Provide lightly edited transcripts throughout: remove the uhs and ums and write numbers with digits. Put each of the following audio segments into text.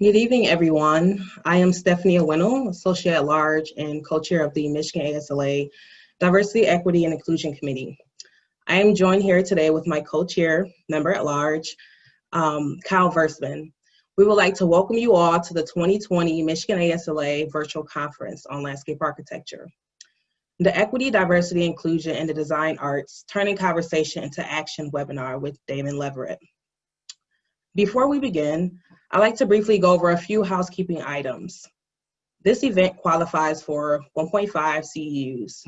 Good evening, everyone. I am Stephanie Owino, Associate at Large and Co-Chair of the Michigan ASLA Diversity, Equity, and Inclusion Committee. I am joined here today with my Co-Chair, Member at Large, Kyle Versman. We would like to welcome you all to the 2020 Michigan ASLA Virtual Conference on Landscape Architecture. The Equity, Diversity, Inclusion, and the Design Arts Turning Conversation into Action webinar with Damon Leverett. Before we begin, I'd like to briefly go over a few housekeeping items. This event qualifies for 1.5 CEUs.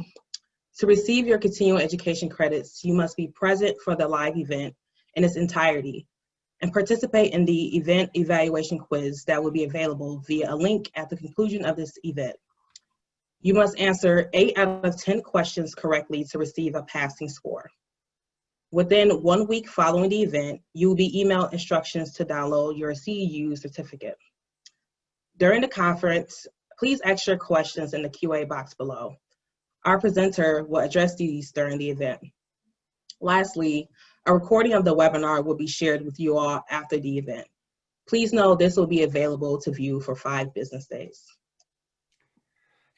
To receive your continuing education credits, you must be present for the live event in its entirety and participate in the event evaluation quiz that will be available via a link at the conclusion of this event. You must answer 8 out of 10 questions correctly to receive a passing score. Within 1 week following the event, you will be emailed instructions to download your CEU certificate. During the conference, please ask your questions in the QA box below. Our presenter will address these during the event. Lastly, a recording of the webinar will be shared with you all after the event. Please know this will be available to view for 5 business days.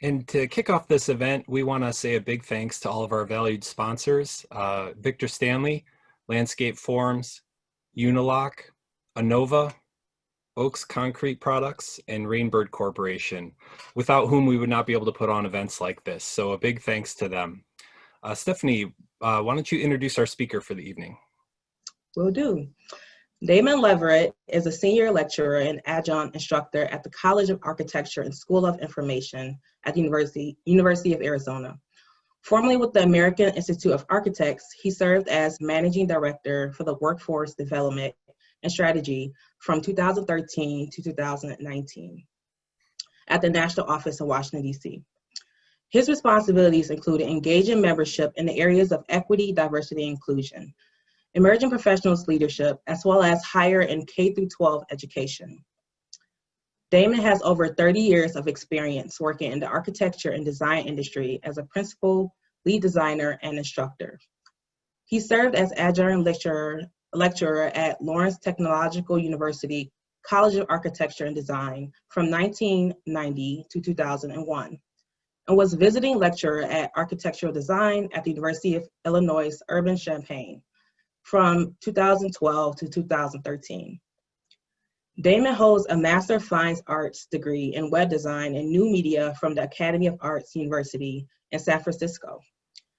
And to kick off this event, we want to say a big thanks to all of our valued sponsors, Victor Stanley, Landscape Forms, Unilock, Anova, Oaks Concrete Products, and Rainbird Corporation, without whom we would not be able to put on events like this. So a big thanks to them. Stephanie, why don't you introduce our speaker for the evening? Will do. Damon Leverett is a senior lecturer and adjunct instructor at the College of Architecture and School of Information at the University of Arizona. Formerly with the American Institute of Architects, he served as managing director for the Workforce Development and Strategy from 2013 to 2019 at the National Office in Washington, D.C. His responsibilities included engaging membership in the areas of equity, diversity, and inclusion, emerging professionals leadership, as well as higher and K-12 education. Damon has over 30 years of experience working in the architecture and design industry as a principal, lead designer, and instructor. He served as adjunct lecturer at Lawrence Technological University College of Architecture and Design from 1990 to 2001, and was visiting lecturer at Architectural Design at the University of Illinois Urbana-Champaign from 2012 to 2013. Damon holds a Master of Fine Arts degree in Web Design and New Media from the Academy of Arts University in San Francisco,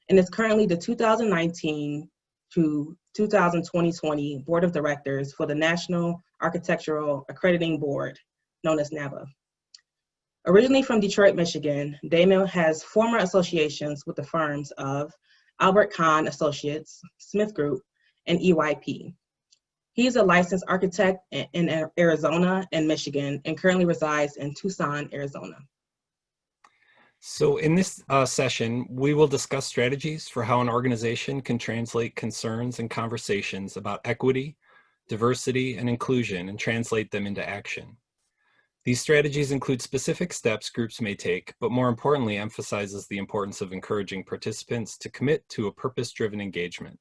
and is currently the 2019 to 2020 Board of Directors for the National Architectural Accrediting Board, known as NABA. Originally from Detroit, Michigan, Damon has former associations with the firms of Albert Kahn Associates, Smith Group, and EYP. He is a licensed architect in Arizona and Michigan and currently resides in Tucson, Arizona. So in this session, we will discuss strategies for how an organization can translate concerns and conversations about equity, diversity, and inclusion and translate them into action. These strategies include specific steps groups may take, but more importantly emphasizes the importance of encouraging participants to commit to a purpose-driven engagement.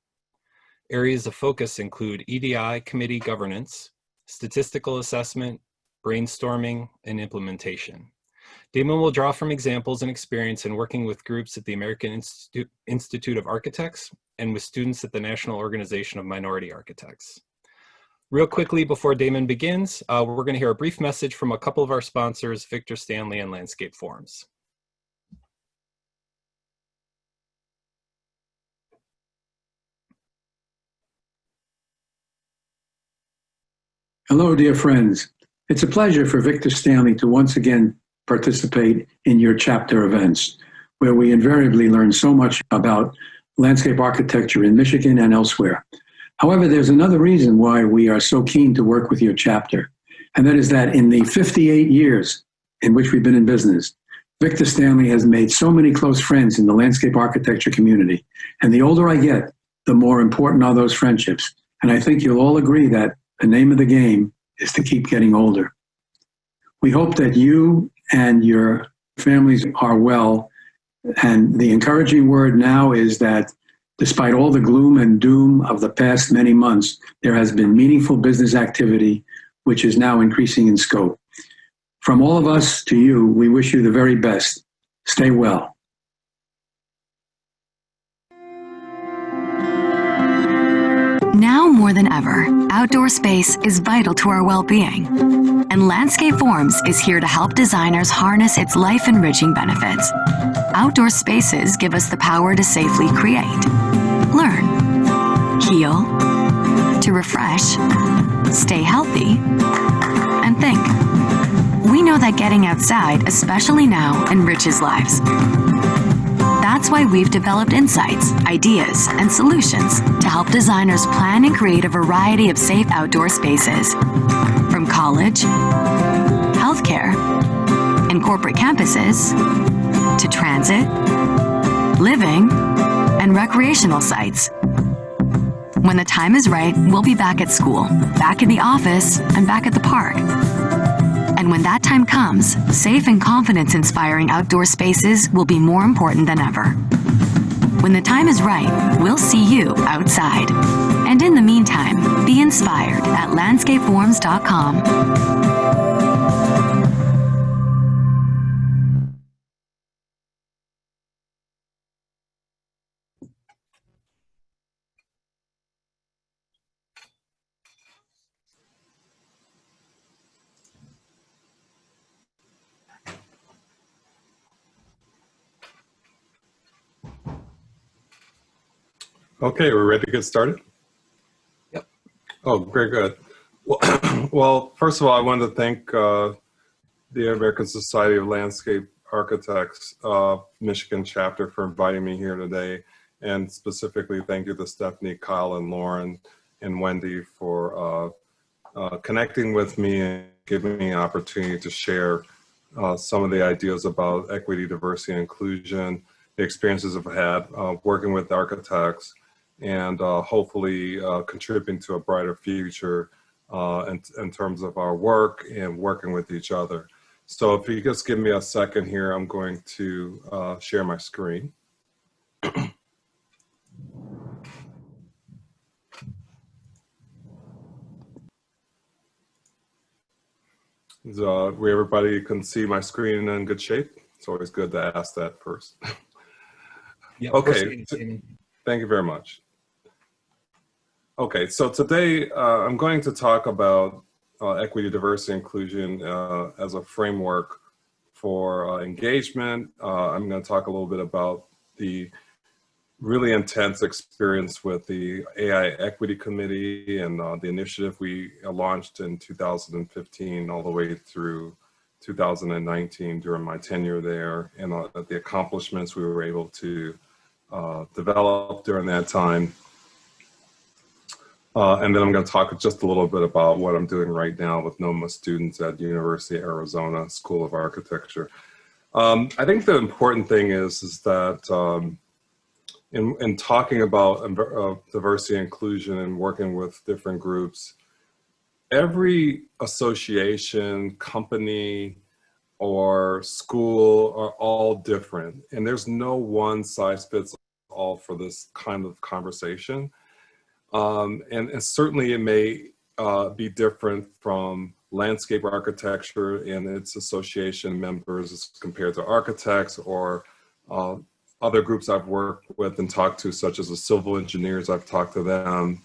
Areas of focus include EDI committee governance, statistical assessment, brainstorming, and implementation. Damon will draw from examples and experience in working with groups at the American Institute of Architects and with students at the National Organization of Minority Architects. Real quickly before Damon begins, we're going to hear a brief message from a couple of our sponsors, Victor Stanley and Landscape Forms. Hello, dear friends. It's a pleasure for Victor Stanley to once again participate in your chapter events, where we invariably learn so much about landscape architecture in Michigan and elsewhere. However, there's another reason why we are so keen to work with your chapter, and that is that in the 58 years in which we've been in business, Victor Stanley has made so many close friends in the landscape architecture community. And the older I get, the more important are those friendships. And I think you'll all agree that the name of the game is to keep getting older. We hope that you and your families are well. And the encouraging word now is that despite all the gloom and doom of the past many months, there has been meaningful business activity, which is now increasing in scope. From all of us to you, we wish you the very best. Stay well. Now more than ever, outdoor space is vital to our well-being, and Landscape Forms is here to help designers harness its life-enriching benefits. Outdoor spaces give us the power to safely create, learn, heal, to refresh, stay healthy, and think. We know that getting outside, especially now, enriches lives. That's why we've developed insights, ideas, and solutions to help designers plan and create a variety of safe outdoor spaces. From college, healthcare, and corporate campuses, to transit, living, and recreational sites. When the time is right, we'll be back at school, back in the office, and back at the park. And when that time comes, safe and confidence-inspiring outdoor spaces will be more important than ever. When the time is right, we'll see you outside. And in the meantime, be inspired at landscapeforms.com. Okay, we're ready to get started? Yep. Oh, very good. Well, first of all, I wanted to thank the American Society of Landscape Architects Michigan chapter for inviting me here today. And specifically, thank you to Stephanie, Kyle, and Lauren, and Wendy for connecting with me and giving me an opportunity to share some of the ideas about equity, diversity, and inclusion, the experiences I've had working with architects, and hopefully contributing to a brighter future in terms of our work and working with each other. So if you just give me a second here, I'm going to share my screen. Everybody can see my screen in good shape? It's always good to ask that first. Yep, Okay, thank you very much. Okay, so today I'm going to talk about equity, diversity, inclusion as a framework for engagement. I'm going to talk a little bit about the really intense experience with the AI Equity Committee and the initiative we launched in 2015 all the way through 2019 during my tenure there, and the accomplishments we were able to develop during that time. And then I'm going to talk just a little bit about what I'm doing right now with NOMA students at University of Arizona School of Architecture. I think the important thing is that in talking about diversity and inclusion and working with different groups, every association, company, or school are all different. And there's no one size fits all for this kind of conversation. And certainly it may be different from landscape architecture and its association members as compared to architects or other groups I've worked with and talked to, such as the civil engineers. I've talked to them,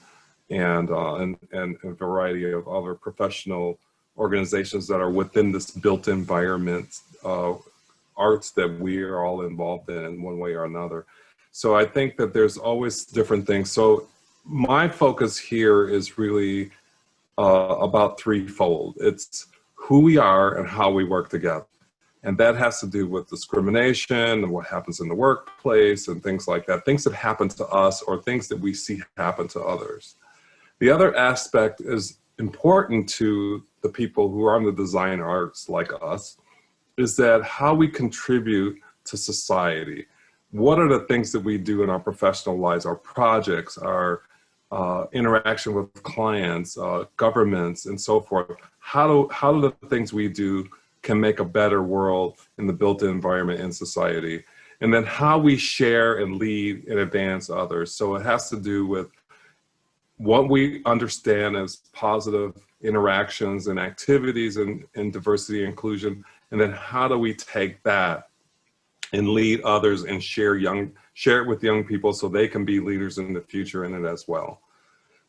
and a variety of other professional organizations that are within this built environment, arts that we are all involved in one way or another. So I think that there's always different things. So my focus here is really about threefold. It's who we are and how we work together. And that has to do with discrimination and what happens in the workplace and things like that, things that happen to us or things that we see happen to others. The other aspect is important to the people who are in the design arts like us, is that how we contribute to society. What are the things that we do in our professional lives, our projects, our interaction with clients, governments, and so forth? How do the things we do can make a better world in the built environment in society? And then how we share and lead and advance others. So it has to do with what we understand as positive interactions and activities in diversity and inclusion, and then how do we take that and lead others and share it with young people so they can be leaders in the future in it as well.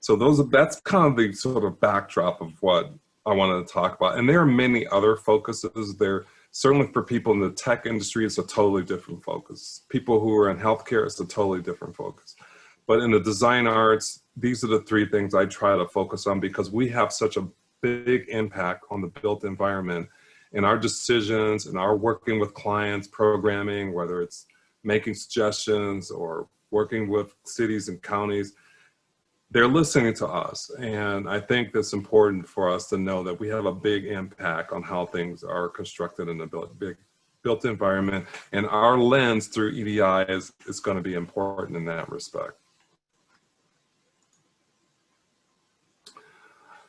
So that's kind of the sort of backdrop of what I wanted to talk about. And there are many other focuses. There certainly for people in the tech industry, it's a totally different focus. People who are in healthcare, it's a totally different focus. But in the design arts, these are the three things I try to focus on because we have such a big impact on the built environment and our decisions and our working with clients, programming, whether it's making suggestions or working with cities and counties, they're listening to us. And I think that's important for us to know that we have a big impact on how things are constructed in the built environment. And our lens through EDI is going to be important in that respect.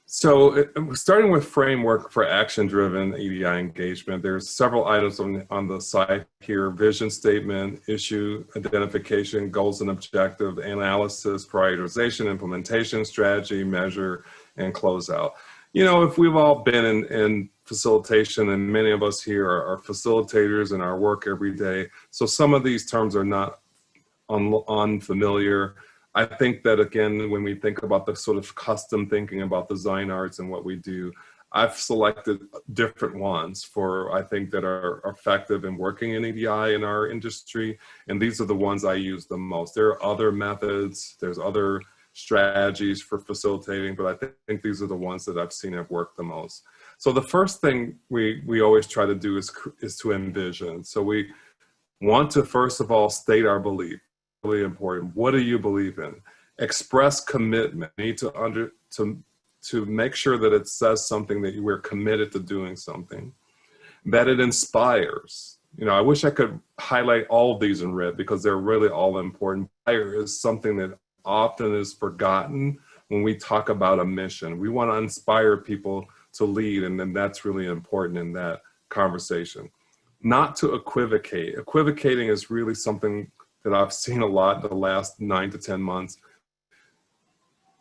So starting with framework for action-driven EDI engagement, there's several items on the side here: vision statement, issue identification, goals and objective, analysis, prioritization, implementation, strategy, measure, and closeout. You know, if we've all been in facilitation, and many of us here are facilitators in our work every day, so some of these terms are not unfamiliar. I think that, again, when we think about the sort of custom thinking about design arts and what we do, I've selected different ones I think that are effective in working in EDI in our industry. And these are the ones I use the most. There are other methods, there's other strategies for facilitating, but I think these are the ones that I've seen have worked the most. So the first thing we always try to do is to envision. So we want to, first of all, state our belief. Really important. What do you believe in? Express commitment. You need to make sure that it says something that we're committed to doing something. That it inspires. You know, I wish I could highlight all of these in red because they're really all important. Inspire is something that often is forgotten when we talk about a mission. We want to inspire people to lead, and then that's really important in that conversation. Not to equivocate. Equivocating is really something that I've seen a lot in the last 9 to 10 months.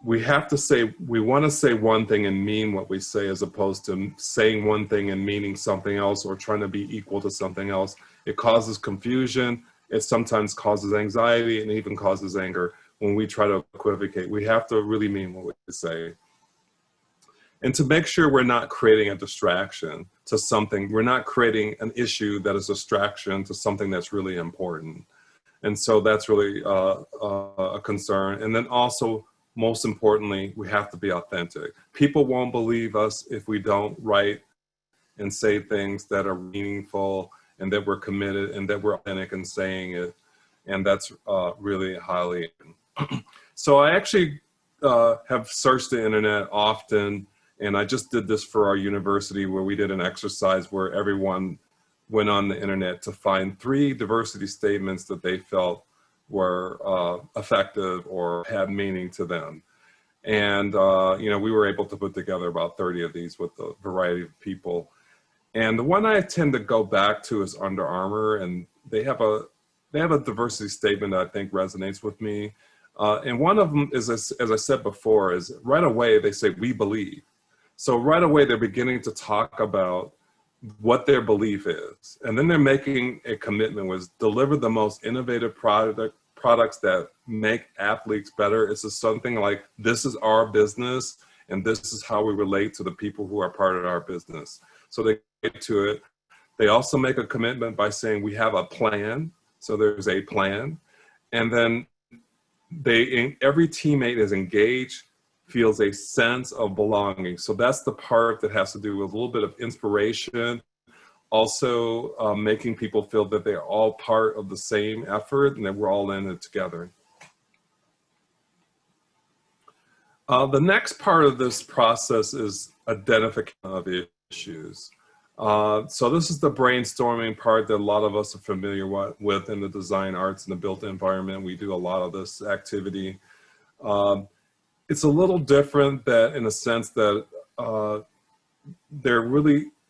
We want to say one thing and mean what we say, as opposed to saying one thing and meaning something else or trying to be equal to something else. It causes confusion. It sometimes causes anxiety and even causes anger when we try to equivocate. We have to really mean what we say. And to make sure we're not creating a distraction to something, we're not creating an issue that is a distraction to something that's really important. And so that's really a concern. And then also, most importantly, we have to be authentic. People won't believe us if we don't write and say things that are meaningful and that we're committed and that we're authentic in saying it. And that's really highly. So I actually have searched the internet often, and I just did this for our university where we did an exercise where everyone went on the internet to find 3 diversity statements that they felt were effective or had meaning to them. And, you know, we were able to put together about 30 of these with a variety of people. And the one I tend to go back to is Under Armour, and they have a diversity statement that I think resonates with me. And one of them is, as I said before, is right away they say, "We believe." So right away they're beginning to talk about what their belief is. And then they're making a commitment with deliver the most innovative products that make athletes better. It's just something like, this is our business and this is how we relate to the people who are part of our business. So they get to it. They also make a commitment by saying we have a plan. So there's a plan. And then every teammate is engaged, feels a sense of belonging. So that's the part that has to do with a little bit of inspiration, also making people feel that they're all part of the same effort and that we're all in it together. The next part of this process is identification of issues. So this is the brainstorming part that a lot of us are familiar with in the design arts and the built environment. We do a lot of this activity. It's a little different that in a sense that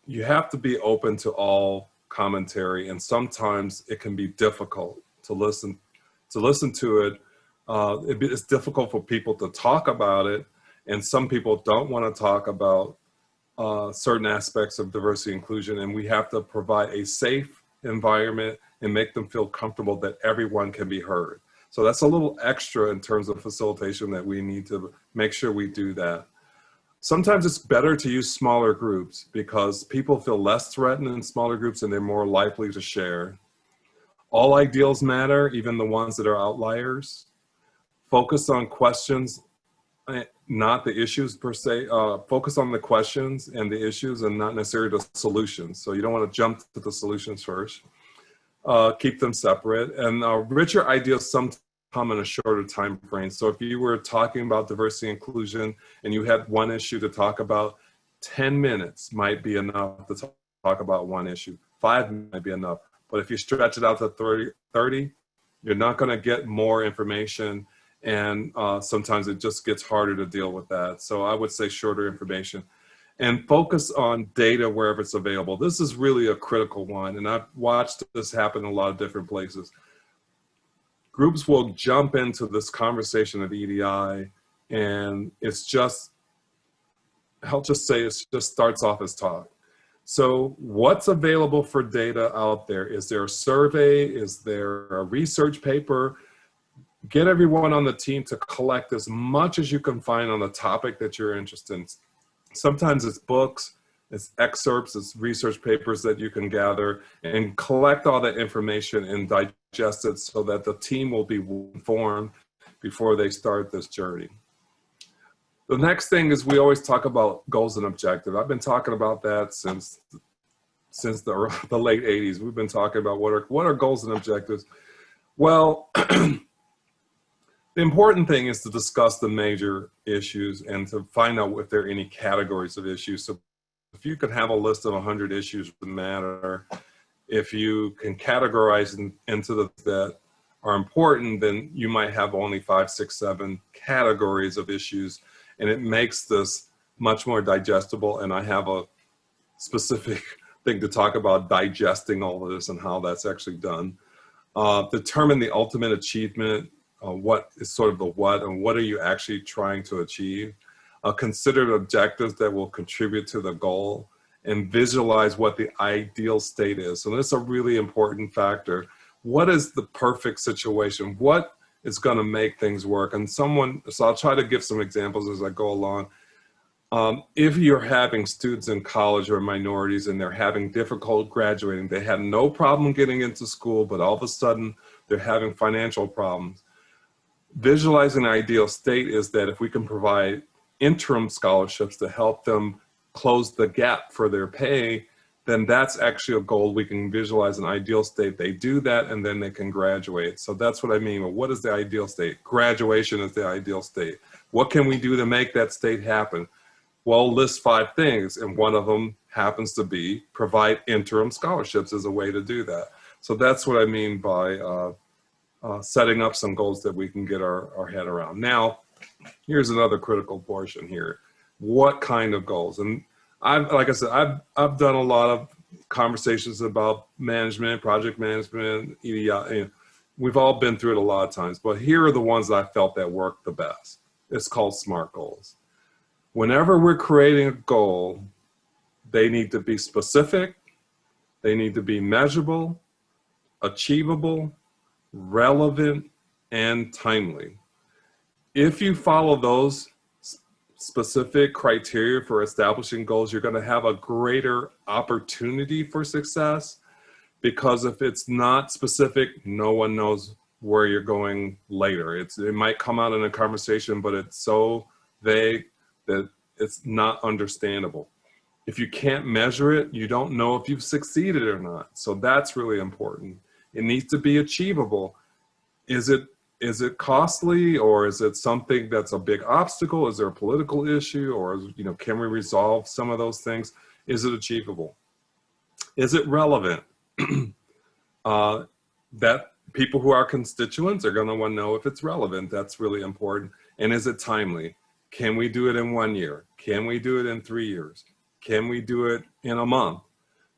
you have to be open to all commentary, and sometimes it can be difficult to listen to it It's difficult for people to talk about it, and some people don't want to talk about certain aspects of diversity and inclusion, and we have to provide a safe environment and make them feel comfortable that everyone can be heard. So that's a little extra in terms of facilitation that we need to make sure we do that. Sometimes it's better to use smaller groups because people feel less threatened in smaller groups and they're more likely to share. All ideals matter, even the ones that are outliers. Focus on questions, not the issues per se. Focus on the questions and the issues and not necessarily the solutions. So you don't want to jump to the solutions first. Keep them separate. And richer ideas sometimes come in a shorter time frame. So if you were talking about diversity and inclusion and you had one issue to talk about, 10 minutes might be enough to talk about one issue. 5 might be enough. But if you stretch it out to 30, you're not going to get more information. And sometimes it just gets harder to deal with that. So I would say shorter information. And focus on data wherever it's available. This is really a critical one. And I've watched this happen in a lot of different places. Groups will jump into this conversation of EDI, and it's just, I'll just say it just starts off as talk. So what's available for data out there? Is there a survey? Is there a research paper? Get everyone on the team to collect as much as you can find on the topic that you're interested in. Sometimes it's books, it's excerpts, it's research papers that you can gather and collect all that information and digest it so that the team will be informed before they start this journey. The next thing is we always talk about goals and objectives. I've been talking about that since the late 80s. We've been talking about what are goals and objectives. Well, the important thing is to discuss the major issues and to find out if there are any categories of issues. So if you could have a list of 100 issues that matter, if you can categorize into that are important, then you might have only 5, 6, 7 categories of issues, and it makes this much more digestible. And I have a specific thing to talk about digesting all of this and how that's actually done. Determine the ultimate achievement. What is sort of the what, and what are you actually trying to achieve? Consider objectives that will contribute to the goal, and visualize what the ideal state is. So that's a really important factor. What is the perfect situation? What is going to make things work? And so I'll try to give some examples as I go along. If you're having students in college or minorities and they're having difficulty graduating, they had no problem getting into school, but all of a sudden they're having financial problems. Visualizing an ideal state is that if we can provide interim scholarships to help them close the gap for their pay, then that's actually a goal. We can visualize an ideal state. They do that, and then they can graduate. So that's what I mean. Well, what is the ideal state? Graduation is the ideal state. What can we do to make that state happen? Well, list 5 things, and one of them happens to be provide interim scholarships as a way to do that. So that's what I mean by setting up some goals that we can get our head around. Now, here's another critical portion here. What kind of goals? And like I said, I've done a lot of conversations about management, project management, EDI. We've all been through it a lot of times, but here are the ones that I felt that worked the best. It's called SMART goals. Whenever we're creating a goal, they need to be specific, they need to be measurable, achievable, relevant, and timely. If you follow those specific criteria for establishing goals, you're going to have a greater opportunity for success, because if it's not specific, no one knows where you're going later. It might come out in a conversation, but it's so vague that it's not understandable. If you can't measure it, you don't know if you've succeeded or not. So that's really important. It needs to be achievable. Is it costly, or is it something that's a big obstacle? Is there a political issue, or can we resolve some of those things? Is it achievable? Is it relevant? That people who are constituents are going to want to know if it's relevant. That's really important. And is it timely? Can we do it in 1 year? Can we do it in 3 years? Can we do it in a month?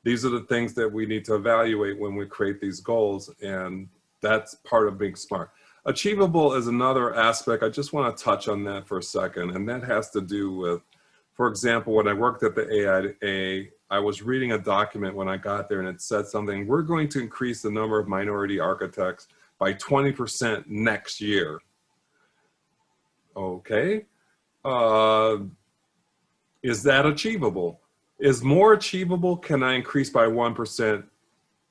These are the things that we need to evaluate when we create these goals, and that's part of being smart. Achievable is another aspect. I just want to touch on that for a second, and that has to do with, for example, when I worked at the AIA, I was reading a document when I got there, and it said something, we're going to increase the number of minority architects by 20% next year. Okay. Is that achievable? Is more achievable, can I increase by 1%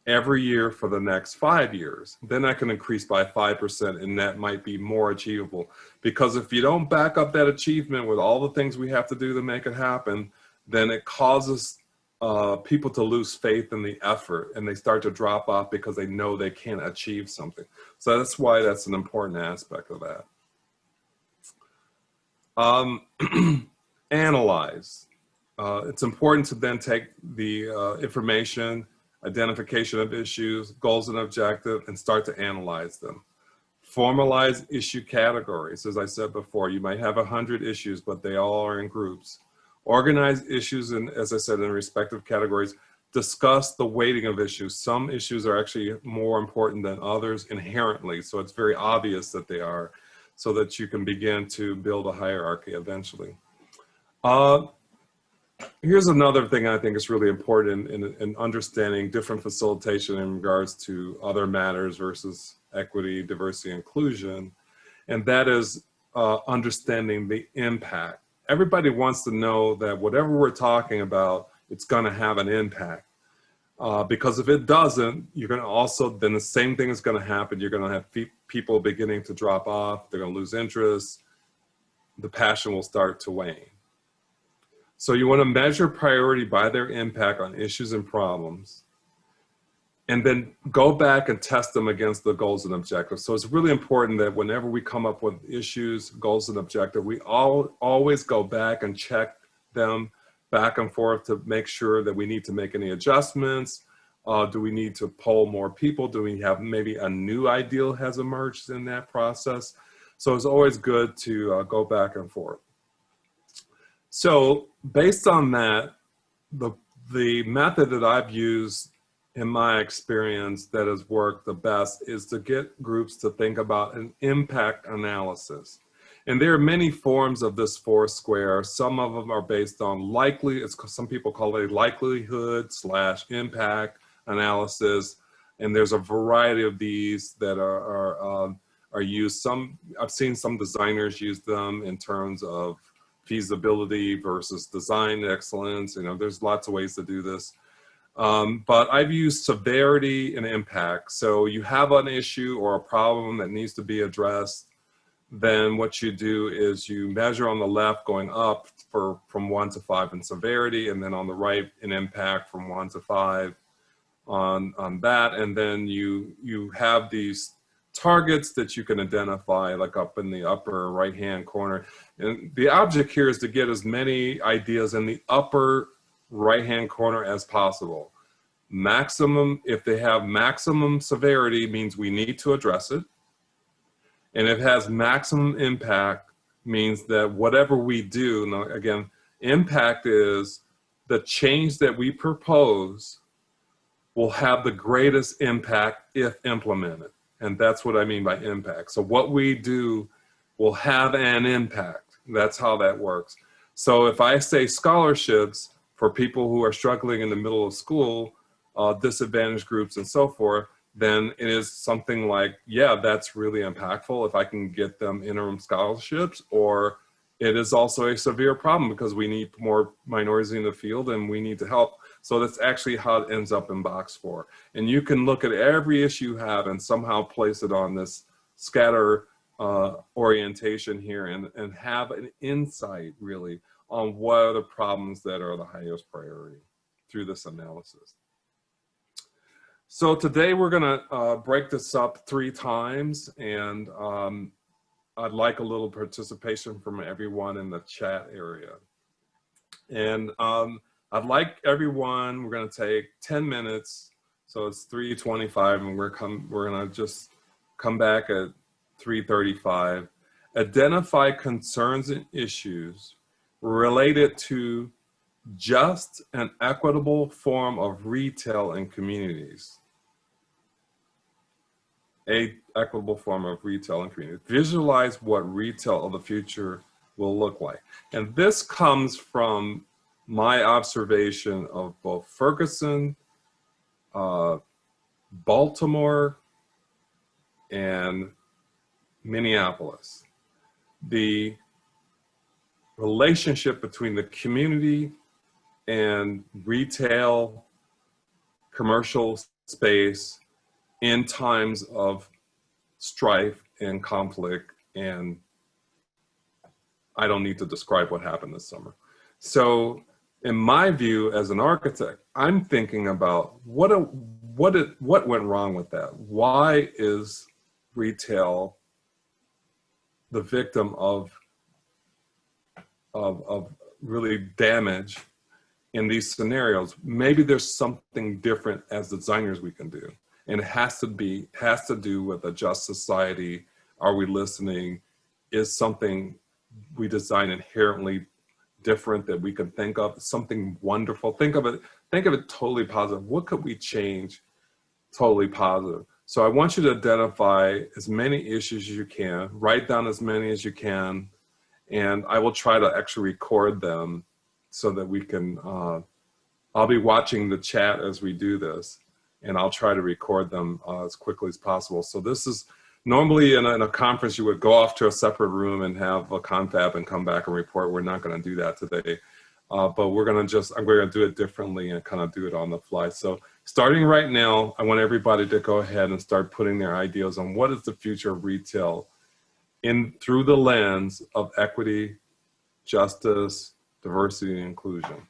every year for the next 5 years? Then I can increase by 5%, and that might be more achievable. Because if you don't back up that achievement with all the things we have to do to make it happen, then it causes people to lose faith in the effort, and they start to drop off because they know they can't achieve something. So that's why that's an important aspect of that. Analyze. It's important to then take the information, identification of issues, goals and objectives, and start to analyze them. Formalize issue categories. As I said before, you might have 100 issues, but they all are in groups. Organize issues, in, as I said, in respective categories. Discuss the weighting of issues. Some issues are actually more important than others inherently, so it's very obvious that they are, so that you can begin to build a hierarchy eventually. Here's another thing I think is really important in understanding different facilitation in regards to other matters versus equity, diversity, inclusion, and that is understanding the impact. Everybody wants to know that whatever we're talking about, it's going to have an impact. Because if it doesn't, you're going to also, then the same thing is going to happen. You're going to have people beginning to drop off. They're going to lose interest. The passion will start to wane. So you want to measure priority by their impact on issues and problems, and then go back and test them against the goals and objectives. So it's really important that whenever we come up with issues, goals, and objectives, we always go back and check them back and forth to make sure that we need to make any adjustments. Do we need to poll more people? Do we have maybe a new ideal has emerged in that process? So it's always good to go back and forth. So based on that, the method that I've used in my experience that has worked the best is to get groups to think about an impact analysis. And there are many forms of this four square. Some of them are based on some people call it likelihood / impact analysis. And there's a variety of these that are used. I've seen some designers use them in terms of feasibility versus design excellence. You know, there's lots of ways to do this. But I've used severity and impact. So you have an issue or a problem that needs to be addressed. Then what you do is you measure on the left going up from 1 to 5 in severity, and then on the right in impact from 1 to 5 on that. And then you have these targets that you can identify, like up in the upper right hand corner. And the object here is to get as many ideas in the upper right hand corner as possible. Maximum, if they have maximum severity, means we need to address it. And if it has maximum impact, means that whatever we do, now again, impact is the change that we propose will have the greatest impact if implemented. And that's what I mean by impact. So what we do will have an impact. That's how that works. So if I say scholarships for people who are struggling in the middle of school, disadvantaged groups and so forth, then it is something like, yeah, that's really impactful if I can get them interim scholarships. Or it is also a severe problem because we need more minorities in the field and we need to help. So that's actually how it ends up in box 4. And you can look at every issue you have and somehow place it on this scatter orientation here and have an insight really on what are the problems that are the highest priority through this analysis. So today we're gonna break this up 3 times, and I'd like a little participation from everyone in the chat area. And I'd like everyone, we're gonna take 10 minutes, so it's 3:25, and we're gonna just come back at 3:35. Identify concerns and issues related to just and equitable form of retail in communities. a equitable form of retail and community. Visualize what retail of the future will look like. And this comes from my observation of both Ferguson, Baltimore, and Minneapolis. The relationship between the community and retail, commercial space in times of strife and conflict, and I don't need to describe what happened this summer. So in my view as an architect, I'm thinking about what went wrong with that? Why is retail the victim of really damage in these scenarios? Maybe there's something different as designers we can do. And it has to do with a just society. Are we listening? Is something we design inherently different that we can think of? Something wonderful. Think of it totally positive. What could we change totally positive? So I want you to identify as many issues as you can, write down as many as you can, and I will try to actually record them so that we can, I'll be watching the chat as we do this, and I'll try to record them as quickly as possible. So this is normally in a conference, you would go off to a separate room and have a confab and come back and report. We're not going to do that today, but I'm going to do it differently and kind of do it on the fly. So starting right now, I want everybody to go ahead and start putting their ideas on what is the future of retail through the lens of equity, justice, diversity, and inclusion.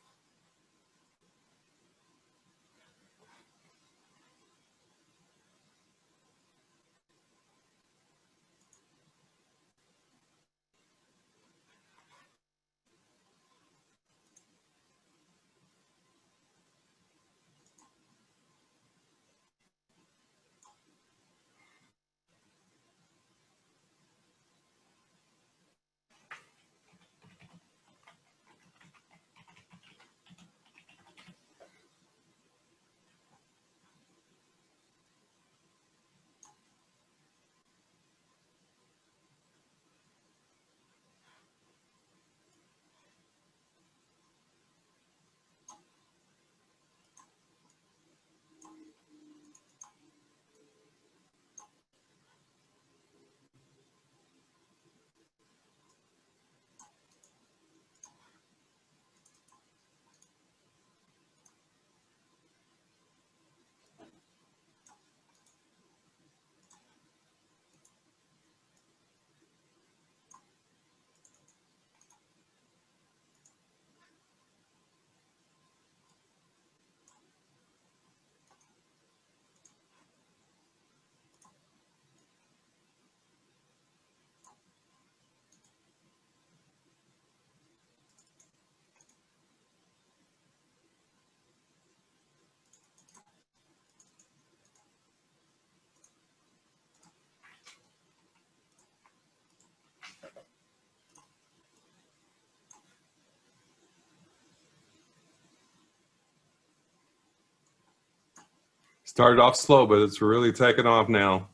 Started off slow, but it's really taken off now.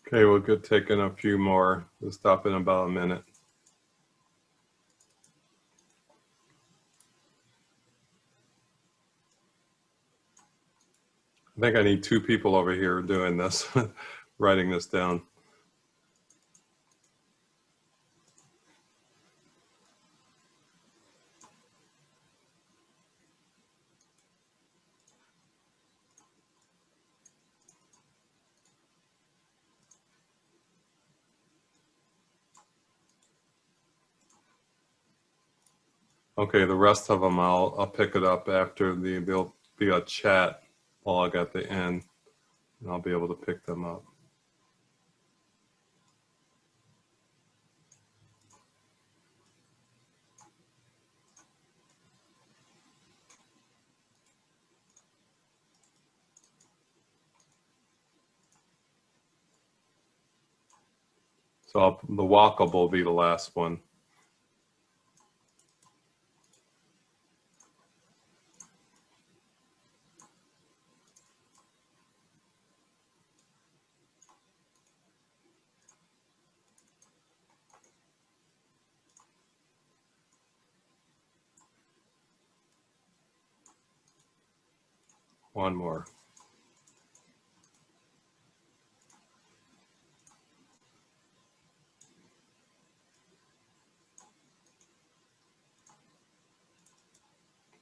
Okay, we'll get taking a few more. We'll stop in about a minute. I think I need 2 people over here doing this, writing this down. Okay, the rest of them I'll pick it up after there'll be a chat log at the end, and I'll be able to pick them up. So the walkable will be the last one. One more.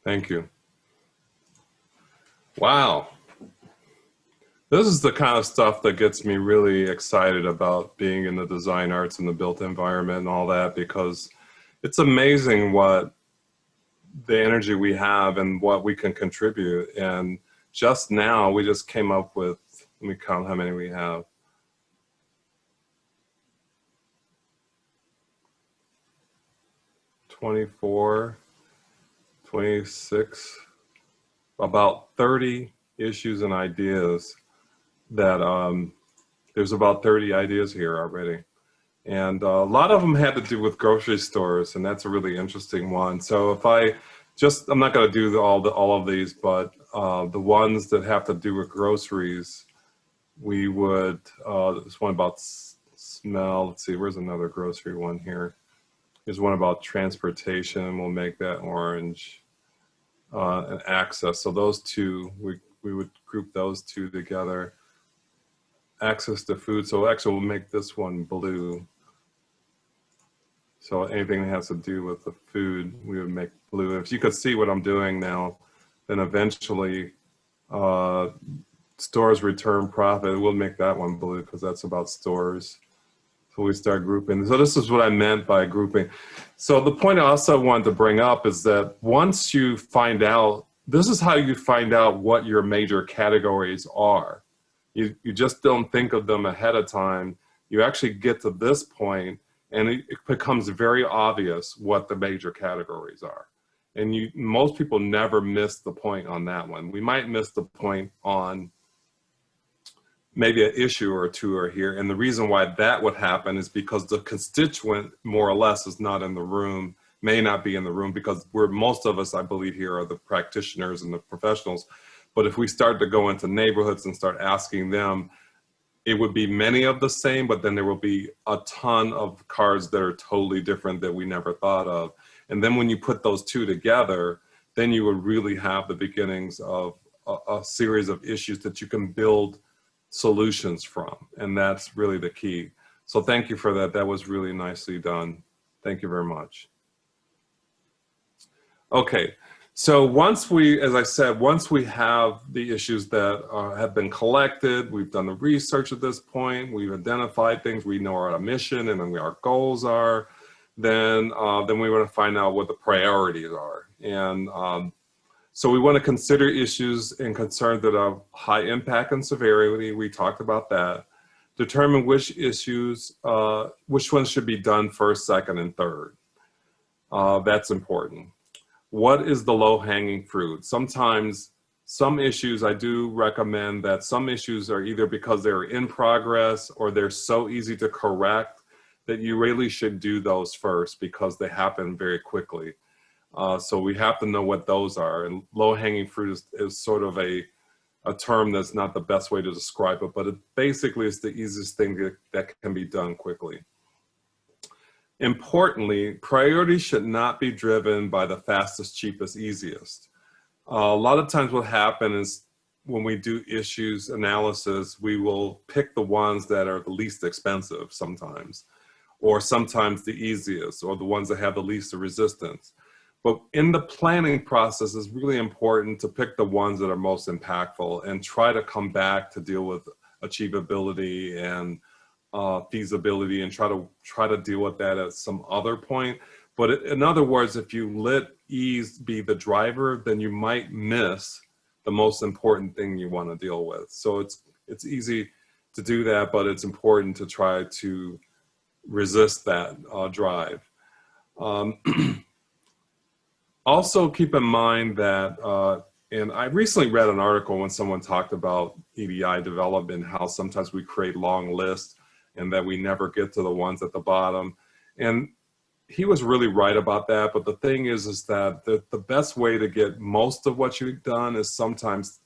Thank you. Wow. This is the kind of stuff that gets me really excited about being in the design arts and the built environment and all that, because it's amazing what the energy we have and what we can contribute. And just now we just came up with, let me count how many we have. 24, 26, about 30 issues and ideas that there's about 30 ideas here already. And a lot of them had to do with grocery stores, and that's a really interesting one. So if I'm not going to do all of these, but the ones that have to do with groceries, we would, there's one about smell. Let's see, where's another grocery one here? There's one about transportation. We'll make that orange. And access. So those two, we would group those two together. Access to food. So actually we'll make this one blue. So anything that has to do with the food, we would make blue. If you could see what I'm doing now, then eventually stores return profit. We'll make that one blue because that's about stores. So we start grouping. So this is what I meant by grouping. So the point I also wanted to bring up is that once you find out, this is how you find out what your major categories are. You just don't think of them ahead of time. You actually get to this point and it becomes very obvious what the major categories are. And most people never miss the point on that one. We might miss the point on maybe an issue or two are here. And the reason why that would happen is because the constituent more or less is not in the room, may not be in the room, because most of us, I believe here, are the practitioners and the professionals. But if we start to go into neighborhoods and start asking them, it would be many of the same, but then there will be a ton of cards that are totally different that we never thought of. And then when you put those two together, then you would really have the beginnings of a series of issues that you can build solutions from, and that's really the key. So thank you for that. That was really nicely done. Thank you very much. Okay, so once we, as I said, once we have the issues that have been collected, we've done the research at this point, we've identified things, we know our mission and then our goals are, then we want to find out what the priorities are. And so we want to consider issues and concerns that are high impact and severity. We talked about that. Determine which issues, which ones should be done first, second, and third. That's important. What is the low-hanging fruit? Sometimes some issues, I do recommend that some issues are either because they're in progress or they're so easy to correct that you really should do those first because they happen very quickly. So we have to know what those are, and low-hanging fruit is sort of a a term that's not the best way to describe it, but it basically is the easiest thing that can be done quickly. Importantly, priorities should not be driven by the fastest, cheapest, easiest. A lot of times what happens is when we do issues analysis, we will pick the ones that are the least expensive sometimes, or sometimes the easiest, or the ones that have the least resistance. But in the planning process, it's really important to pick the ones that are most impactful and try to come back to deal with achievability and feasibility, and try to deal with that at some other point. But in other words, if you let ease be the driver, then you might miss the most important thing you want to deal with. So it's easy to do that, but it's important to try to resist that drive. Also keep in mind that, and I recently read an article when someone talked about EDI development, how sometimes we create long lists and that we never get to the ones at the bottom. And he was really right about that. But the thing is that the best way to get most of what you've done is sometimes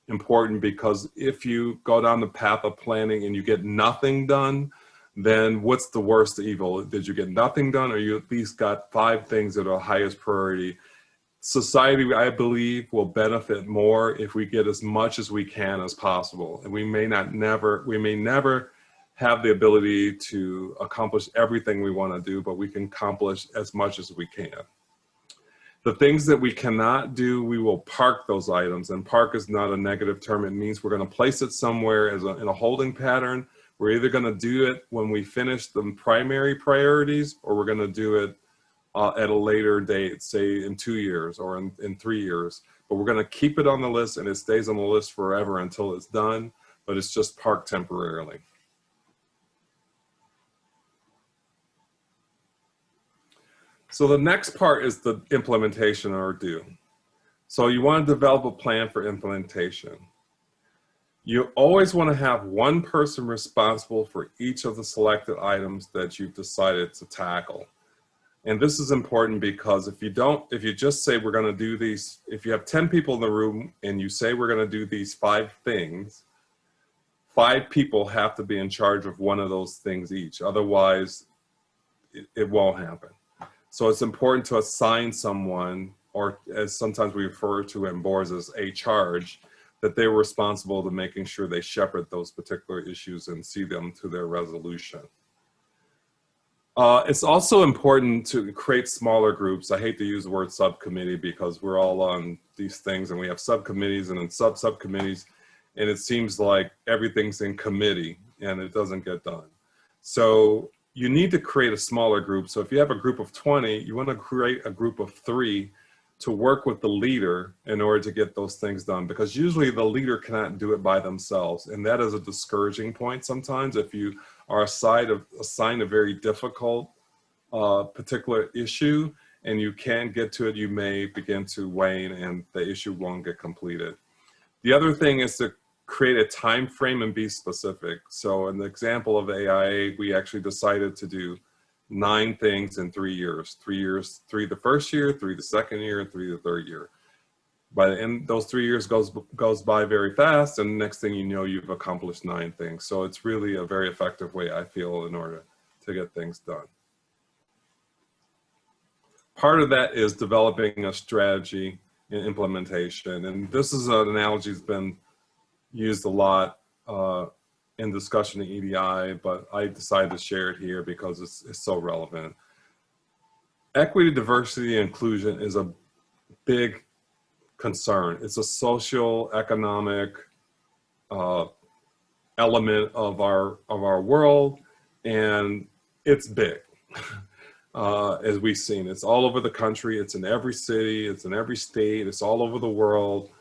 important, because if you go down the path of planning and you get nothing done, then what's the worst evil? Did you get nothing done, or you at least got 5 things that are highest priority? Society, I believe, will benefit more if we get as much as we can as possible. And we may never have the ability to accomplish everything we want to do, but we can accomplish as much as we can. The things that we cannot do, we will park those items. And park is not a negative term. It means we're going to place it somewhere in a holding pattern. We're either going to do it when we finish the primary priorities, or we're going to do it at a later date, say in 2 years or in 3 years. But we're going to keep it on the list, and it stays on the list forever until it's done, but it's just parked temporarily. So the next part is the implementation or do. So you want to develop a plan for implementation. You always want to have one person responsible for each of the selected items that you've decided to tackle. And this is important because if you just say we're going to do these, if you have 10 people in the room and you say we're going to do these 5 things, 5 people have to be in charge of one of those things each. Otherwise, it won't happen. So it's important to assign someone, or as sometimes we refer to in boards as a charge, that they're responsible to making sure they shepherd those particular issues and see them to their resolution. It's also important to create smaller groups. I hate to use the word subcommittee because we're all on these things and we have subcommittees and then subcommittees, and it seems like everything's in committee and it doesn't get done. So you need to create a smaller group. So if you have a group of 20, you want to create a group of 3 to work with the leader in order to get those things done, because usually the leader cannot do it by themselves. And that is a discouraging point sometimes. If you are assigned a very difficult particular issue and you can't get to it, you may begin to wane and the issue won't get completed. The other thing is to create a time frame and be specific. So in the example of AIA, we actually decided to do 9 things in 3 years. 3 the first year, 3 the second year, and 3 the third year. By the end, those 3 years goes by very fast, and next thing you know, you've accomplished 9 things. So it's really a very effective way, I feel, in order to get things done. Part of that is developing a strategy and implementation. And this is an analogy that's been used a lot in discussion in EDI, but I decided to share it here because it's so relevant. Equity, diversity, and inclusion is a big concern. It's a social, economic element of our world, and it's big. As we've seen, it's all over the country. It's in every city. It's in every state. It's all over the world.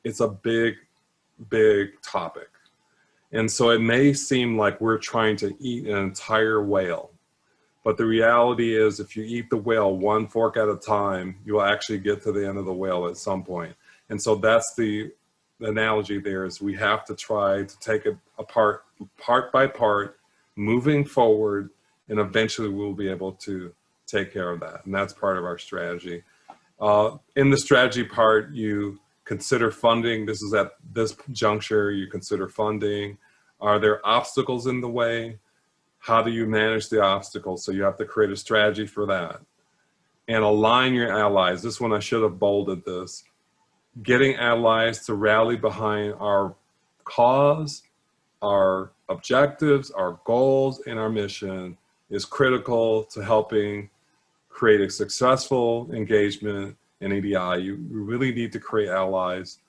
It's a big, big topic. And so it may seem like we're trying to eat an entire whale, but the reality is if you eat the whale 1 fork at a time, you'll actually get to the end of the whale at some point. And so that's the analogy there, is we have to try to take it apart, part by part, moving forward, and eventually we'll be able to take care of that. And that's part of our strategy. In the strategy part, you consider funding. This is at this juncture, you consider funding. Are there obstacles in the way? How do you manage the obstacles? So you have to create a strategy for that. And align your allies. This one, I should have bolded this. Getting allies to rally behind our cause, our objectives, our goals, and our mission is critical to helping create a successful engagement in EDI. You really need to create allies.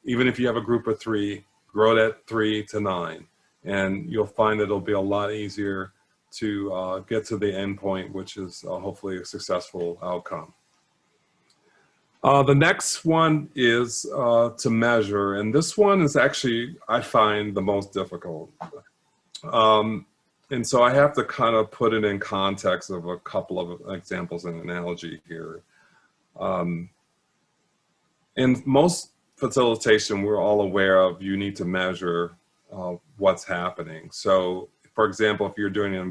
Even if you have a group of 3, grow that 3 to 9, and you'll find that it'll be a lot easier to get to the end point, which is hopefully a successful outcome. The next one is to measure, and this one is actually, I find, the most difficult. And so I have to kind of put it in context of a couple of examples and analogy here. In most facilitation, we're all aware of you need to measure what's happening. So, for example, if you're doing an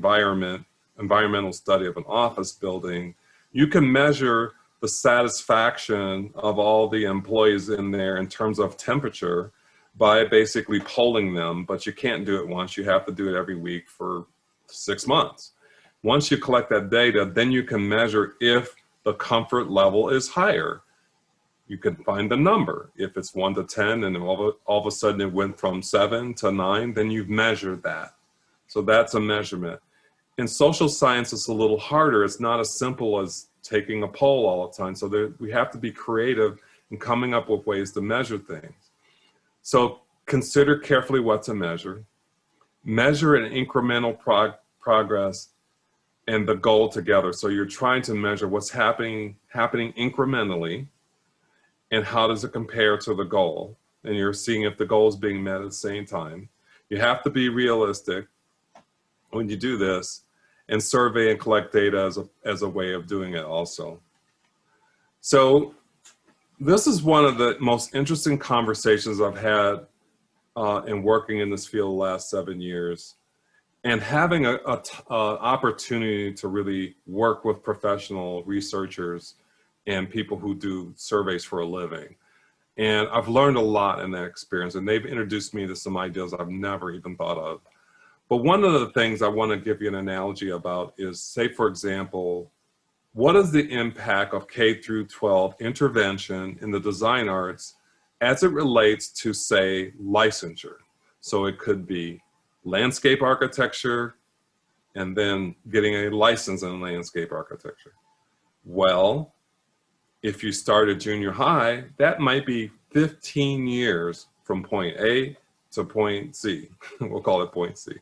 environmental study of an office building, you can measure the satisfaction of all the employees in there in terms of temperature by basically polling them, but you can't do it once. You have to do it every week for 6 months. Once you collect that data, then you can measure if the comfort level is higher. You can find the number. If it's 1 to 10 and all of a sudden it went from 7 to 9, then you've measured that. So that's a measurement. In social science, it's a little harder. It's not as simple as taking a poll all the time. So we have to be creative in coming up with ways to measure things. So consider carefully what to measure. Measure an incremental progress and the goal together. So you're trying to measure what's happening incrementally and how does it compare to the goal. And you're seeing if the goal is being met at the same time. You have to be realistic when you do this, and survey and collect data as a way of doing it also. So this is one of the most interesting conversations I've had in working in this field the last 7 years, and having an opportunity to really work with professional researchers and people who do surveys for a living. And I've learned a lot in that experience, and they've introduced me to some ideas I've never even thought of. But one of the things I want to give you an analogy about is, say, for example, what is the impact of K through 12 intervention in the design arts as it relates to, say, licensure? So it could be landscape architecture and then getting a license in landscape architecture. Well, if you start at junior high, that might be 15 years from point A to point C. We'll call it point C.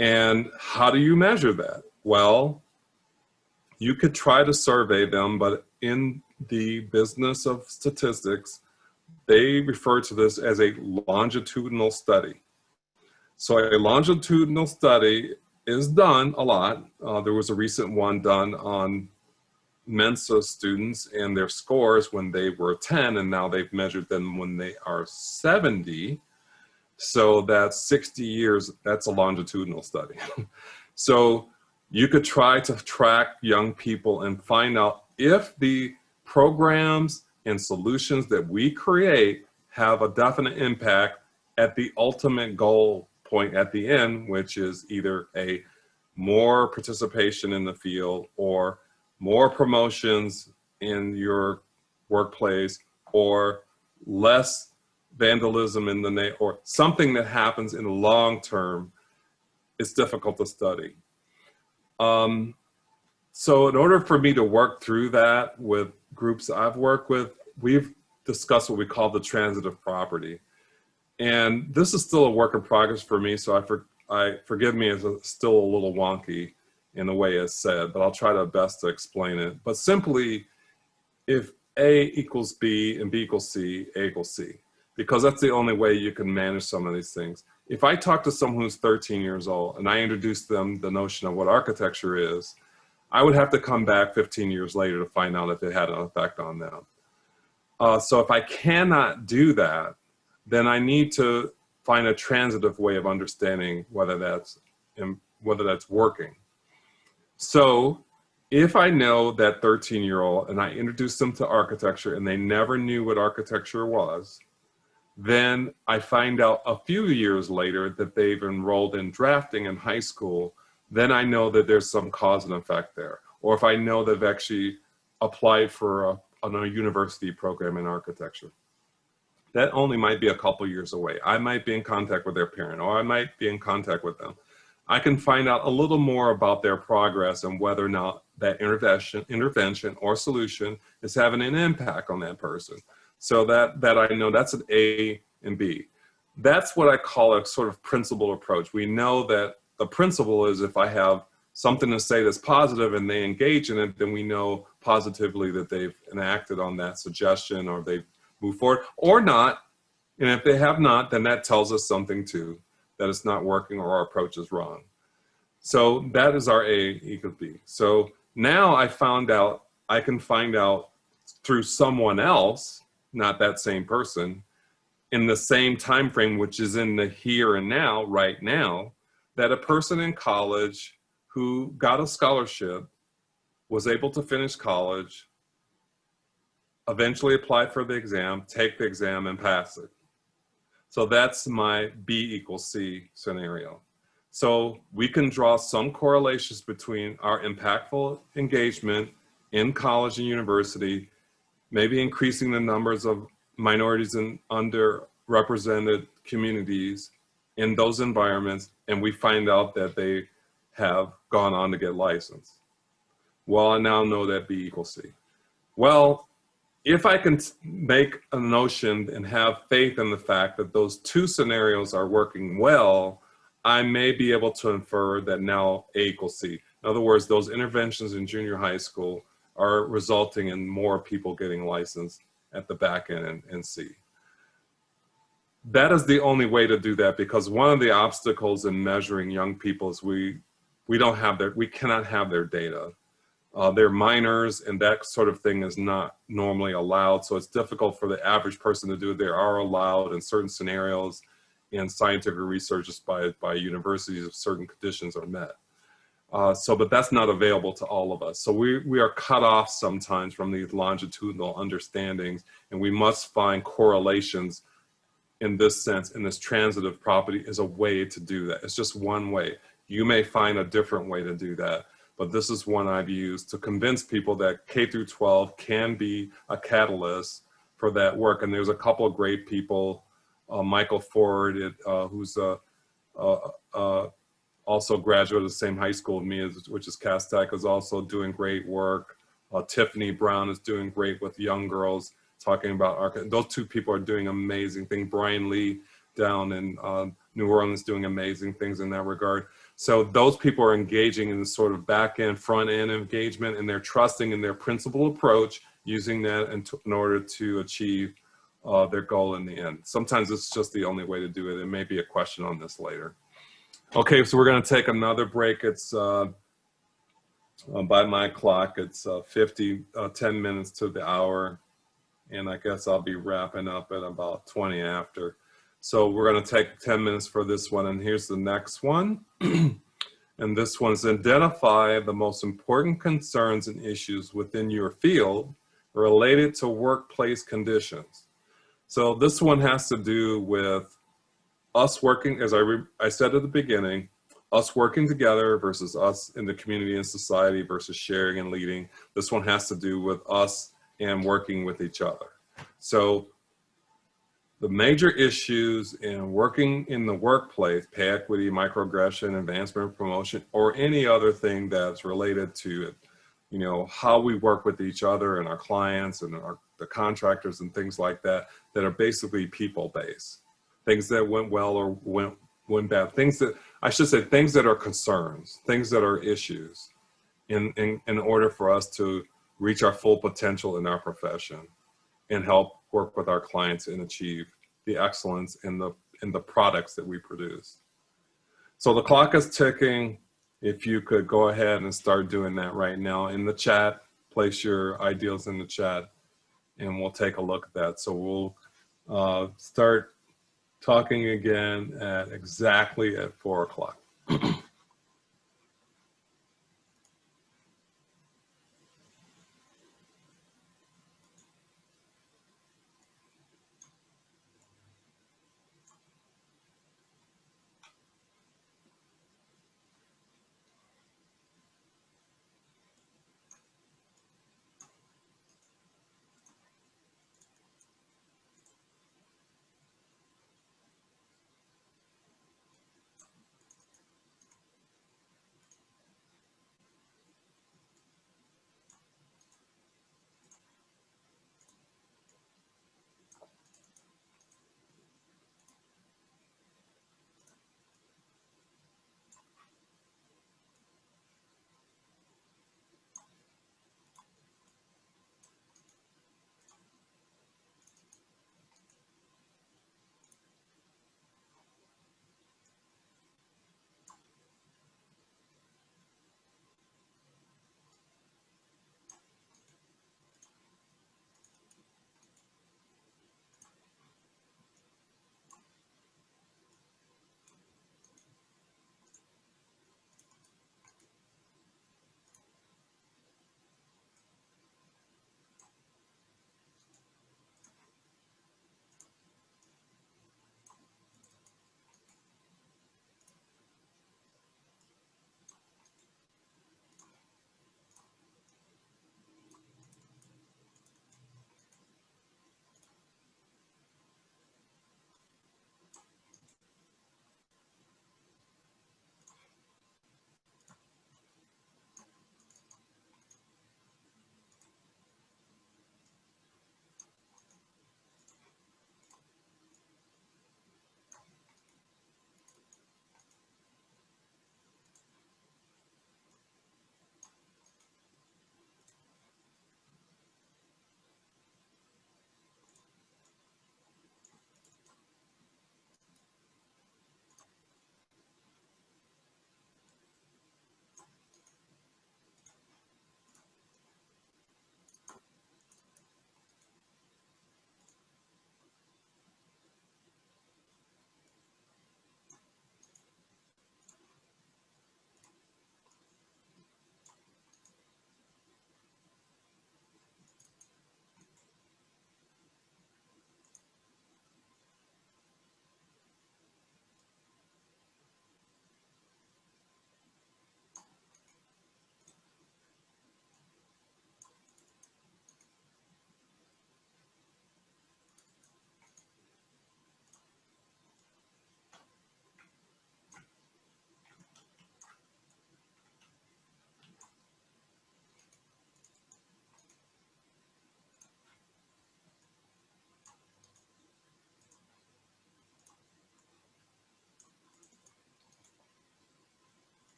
And how do you measure that? Well, you could try to survey them, but in the business of statistics, they refer to this as a longitudinal study. So a longitudinal study is done a lot. There was a recent one done on Mensa students and their scores when they were 10, and now they've measured them when they are 70. So that's 60 years, that's a longitudinal study. So you could try to track young people and find out if the programs and solutions that we create have a definite impact at the ultimate goal point at the end, which is either a more participation in the field or more promotions in your workplace or less vandalism in the or something that happens in the long term. It's difficult to study. So in order for me to work through that with groups I've worked with, we've discussed what we call the transitive property. And this is still a work in progress for me, so forgive me if it's still a little wonky in the way it's said, but I'll try my best to explain it. But simply, if A equals B and B equals C, A equals C, because that's the only way you can manage some of these things. If I talk to someone who's 13 years old and I introduce them the notion of what architecture is, I would have to come back 15 years later to find out if it had an effect on them. So if I cannot do that, then I need to find a transitive way of understanding whether that's working. So if I know that 13-year-old and I introduce them to architecture and they never knew what architecture was, then I find out a few years later that they've enrolled in drafting in high school, then I know that there's some cause and effect there. Or if I know they've actually applied for a university program in architecture. That only might be a couple years away. I might be in contact with their parent, or I might be in contact with them. I can find out a little more about their progress and whether or not that intervention or solution is having an impact on that person. So that I know that's an A and B. That's what I call a sort of principled approach. We know that the principle is if I have something to say that's positive and they engage in it, then we know positively that they've enacted on that suggestion or they've moved forward or not. And if they have not, then that tells us something too, that it's not working or our approach is wrong. So that is our A equals B. So now I can find out through someone else, not that same person, in the same time frame, which is in the here and now, right now, that a person in college who got a scholarship, was able to finish college, eventually apply for the exam, take the exam, and pass it. So that's my B equals C scenario. So we can draw some correlations between our impactful engagement in college and university, maybe increasing the numbers of minorities and underrepresented communities in those environments, and we find out that they have gone on to get licensed. Well, I now know that B equals C. Well, if I can make a notion and have faith in the fact that those two scenarios are working well, I may be able to infer that now A equals C. In other words, those interventions in junior high school are resulting in more people getting licensed at the back end in C. That is the only way to do that, because one of the obstacles in measuring young people is we cannot have their data. They're minors, and that sort of thing is not normally allowed. So it's difficult for the average person to do it. They are allowed in certain scenarios in scientific research just by universities if certain conditions are met. But that's not available to all of us. So we are cut off sometimes from these longitudinal understandings, and we must find correlations in this sense, in this transitive property is a way to do that. It's just one way. You may find a different way to do that, but this is one I've used to convince people that K through 12 can be a catalyst for that work. And there's a couple of great people, Michael Ford, who's also a graduate of the same high school as me, which is Cass Tech, is also doing great work. Tiffany Brown is doing great with young girls, talking about architecture. Those two people are doing amazing things. Brian Lee down in New Orleans doing amazing things in that regard. So those people are engaging in this sort of back end, front end engagement, and they're trusting in their principled approach, using that in order to achieve their goal in the end. Sometimes it's just the only way to do it. There may be a question on this later. Okay, so we're going to take another break. It's by my clock, it's 10 minutes to the hour. And I guess I'll be wrapping up at about 20 after. So we're going to take 10 minutes for this one. And here's the next one. And this one's identify the most important concerns and issues within your field related to workplace conditions. So this one has to do with us working, as I said at the beginning, us working together versus us in the community and society versus sharing and leading. This one has to do with us and working with each other. So the major issues in working in the workplace, pay equity, microaggression, advancement, promotion, or any other thing that's related to, how we work with each other and our clients and the contractors and things like that, that are basically people-based. Things that went well or went bad. Things that are concerns, things that are issues in order for us to reach our full potential in our profession and help work with our clients and achieve the excellence in the products that we produce. So the clock is ticking. If you could go ahead and start doing that right now in the chat, place your ideas in the chat and we'll take a look at that. So we'll start talking again at exactly 4 o'clock.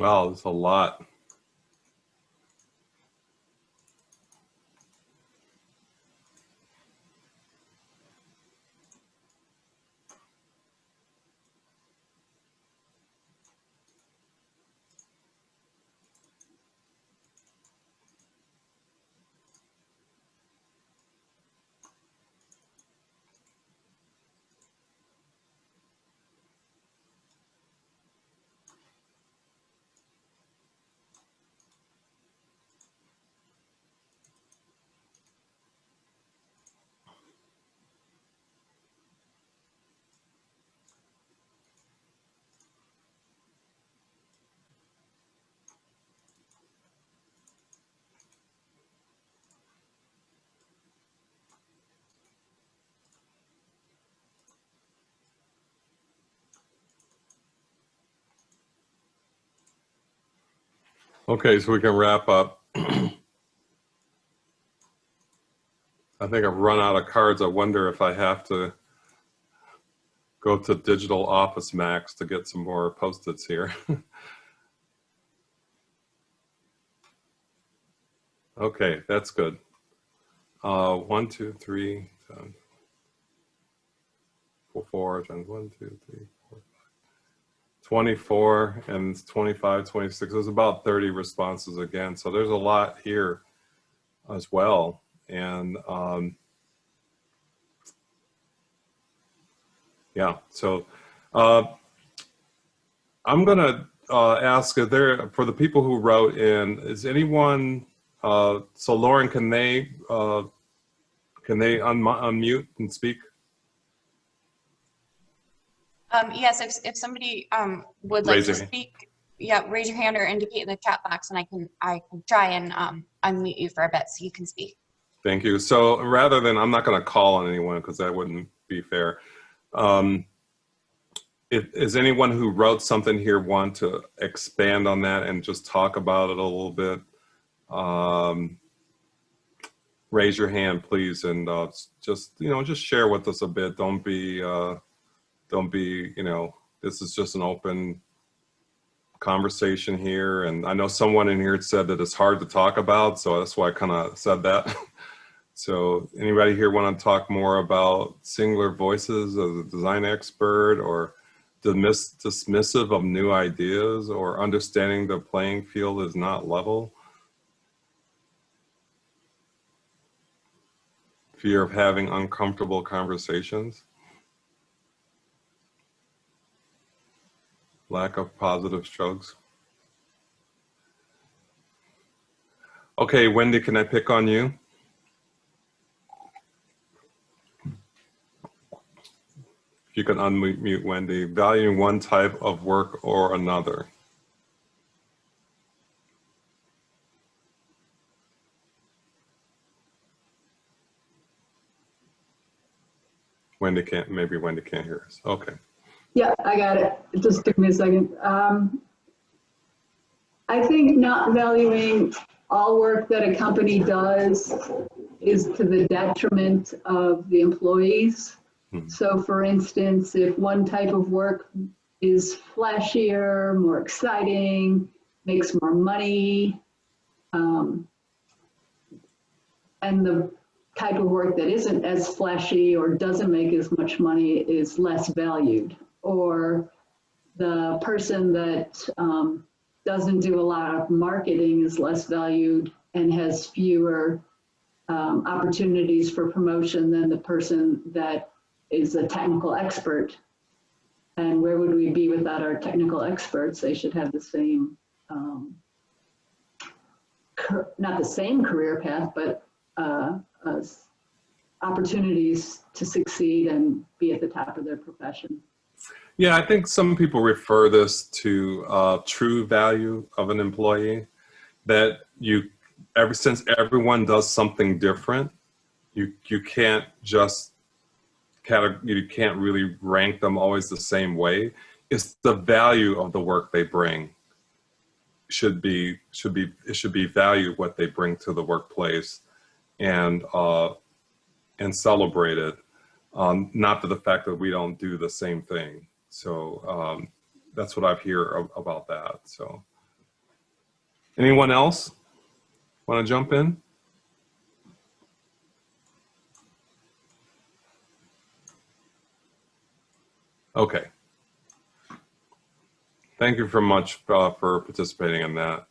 Wow, there's a lot. Okay, so we can wrap up. I think I've run out of cards. I wonder if I have to go to Digital Office Max to get some more Post-its here. Okay, that's good. 1, 2, 3, 4 times 1, 2, 3, 4, 5, 24 and 25, 26. There's about 30 responses again. So there's a lot here as well. And yeah, so I'm gonna ask, for the people who wrote in, is anyone, so Lauren, can they unmute and speak? Yes, if somebody would like to speak, yeah, raise your hand or indicate in the chat box, and I can try and unmute you for a bit so you can speak. Thank you. So rather than, I'm not going to call on anyone because that wouldn't be fair. Is anyone who wrote something here want to expand on that and just talk about it a little bit? Raise your hand, please, and just share with us a bit. Don't be, this is just an open conversation here. And I know someone in here said that it's hard to talk about, so that's why I kind of said that. So anybody here want to talk more about singular voices as a design expert, or dismissive of new ideas, or understanding the playing field is not level? Fear of having uncomfortable conversations? Lack of positive strokes? Okay, Wendy, can I pick on you? If you can unmute Wendy. Valuing one type of work or another. Maybe Wendy can't hear us. Okay. Yeah, I got it. It just took me a second. I think not valuing all work that a company does is to the detriment of the employees. So for instance, if one type of work is flashier, more exciting, makes more money, and the type of work that isn't as flashy or doesn't make as much money is less valued, or the person that doesn't do a lot of marketing is less valued and has fewer opportunities for promotion than the person that is a technical expert. And where would we be without our technical experts? They should have the same, not the same career path, but opportunities to succeed and be at the top of their profession. Yeah, I think some people refer this to true value of an employee, that since everyone does something different, you can't really rank them always the same way. It's the value of the work they bring. It should be valued, what they bring to the workplace, and celebrated, not to the fact that we don't do the same thing. So that's what I've heard about that. So Anyone else want to jump in? Okay. Thank you very much for participating in that.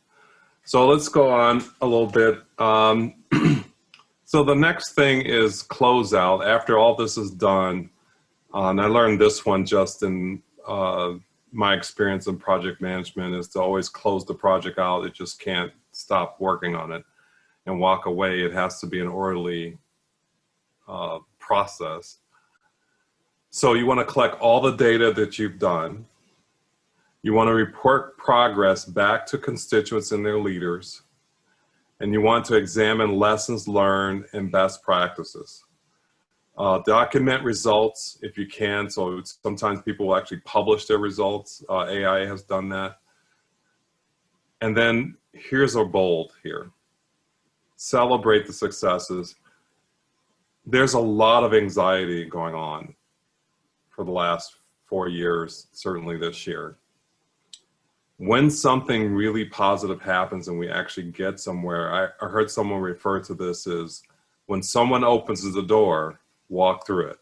So let's go on a little bit. So the next thing is closeout. After all this is done, and I learned this one just in my experience in project management, is to always close the project out. It just can't stop working on it and walk away. It has to be an orderly process. So you want to collect all the data that you've done. You want to report progress back to constituents and their leaders. And you want to examine lessons learned and best practices. Document results if you can. So sometimes people will actually publish their results. AI has done that. And then here's a bold here. Celebrate the successes. There's a lot of anxiety going on for the last 4 years, certainly this year. When something really positive happens and we actually get somewhere, I heard someone refer to this as when someone opens the door, walk through it.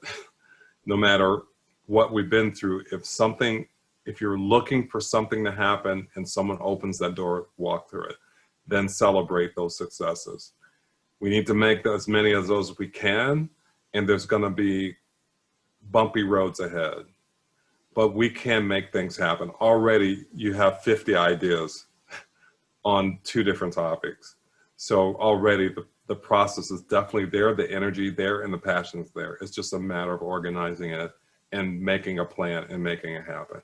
No matter what we've been through, if you're looking for something to happen and someone opens that door, walk through it. Then celebrate those successes. We need to make as many of those as we can, and there's going to be bumpy roads ahead. But we can make things happen. Already you have 50 ideas on 2 different topics. So already the process is definitely there, the energy there, and the passion is there. It's just a matter of organizing it and making a plan and making it happen.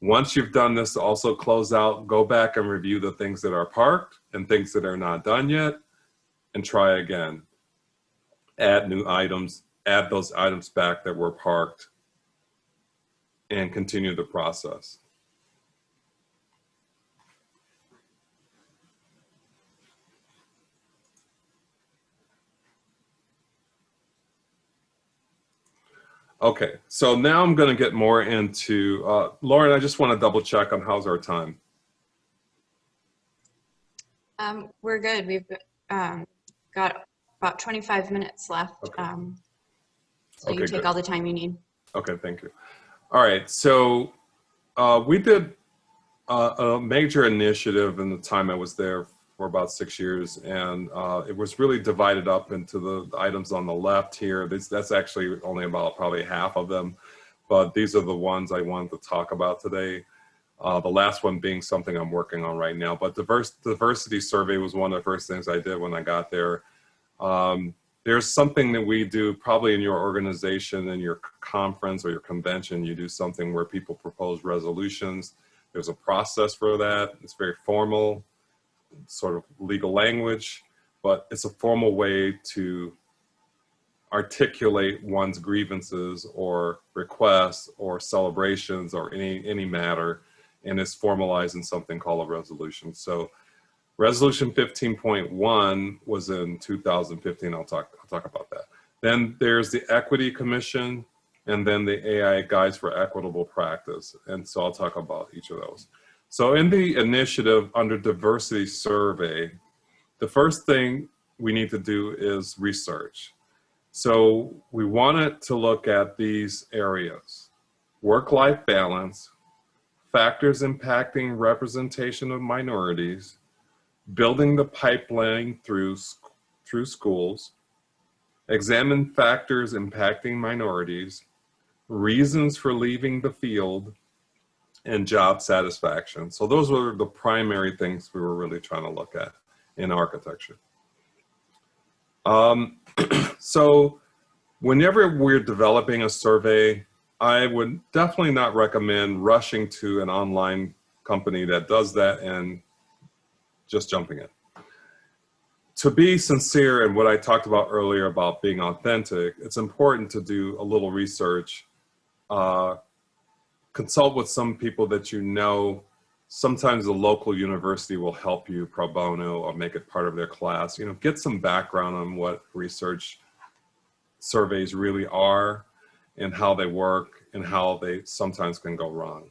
Once you've done this, also close out, go back and review the things that are parked and things that are not done yet, and try again. Add new items, add those items back that were parked, and continue the process. Okay, so now I'm going to get more into, Lauren, I just want to double check on how's our time. We're good. We've got about 25 minutes left. Okay. So you can take all the time you need. Okay, thank you. All right, so we did a major initiative in the time I was there for about 6 years, and it was really divided up into the items on the left here. That's actually only about probably half of them, but these are the ones I wanted to talk about today. The last one being something I'm working on right now, but diversity survey was one of the first things I did when I got there. There's something that we do probably in your organization, in your conference or your convention, you do something where people propose resolutions. There's a process for that. It's very formal, sort of legal language, but it's a formal way to articulate one's grievances or requests or celebrations or any matter, and it's formalized in something called a resolution. So Resolution 15.1 was in 2015. I'll talk about that. Then there's the Equity Commission, and then the AI Guides for Equitable Practice. And so I'll talk about each of those. So in the initiative under diversity survey, the first thing we need to do is research. So we wanted to look at these areas: work-life balance, factors impacting representation of minorities, building the pipeline through schools, examine factors impacting minorities, reasons for leaving the field, and job satisfaction. So those were the primary things we were really trying to look at in architecture. So whenever we're developing a survey, I would definitely not recommend rushing to an online company that does that and just jumping in. To be sincere in what I talked about earlier about being authentic, it's important to do a little research, consult with some people that you know. Sometimes the local university will help you pro bono or make it part of their class. You know, get some background on what research surveys really are and how they work and how they sometimes can go wrong.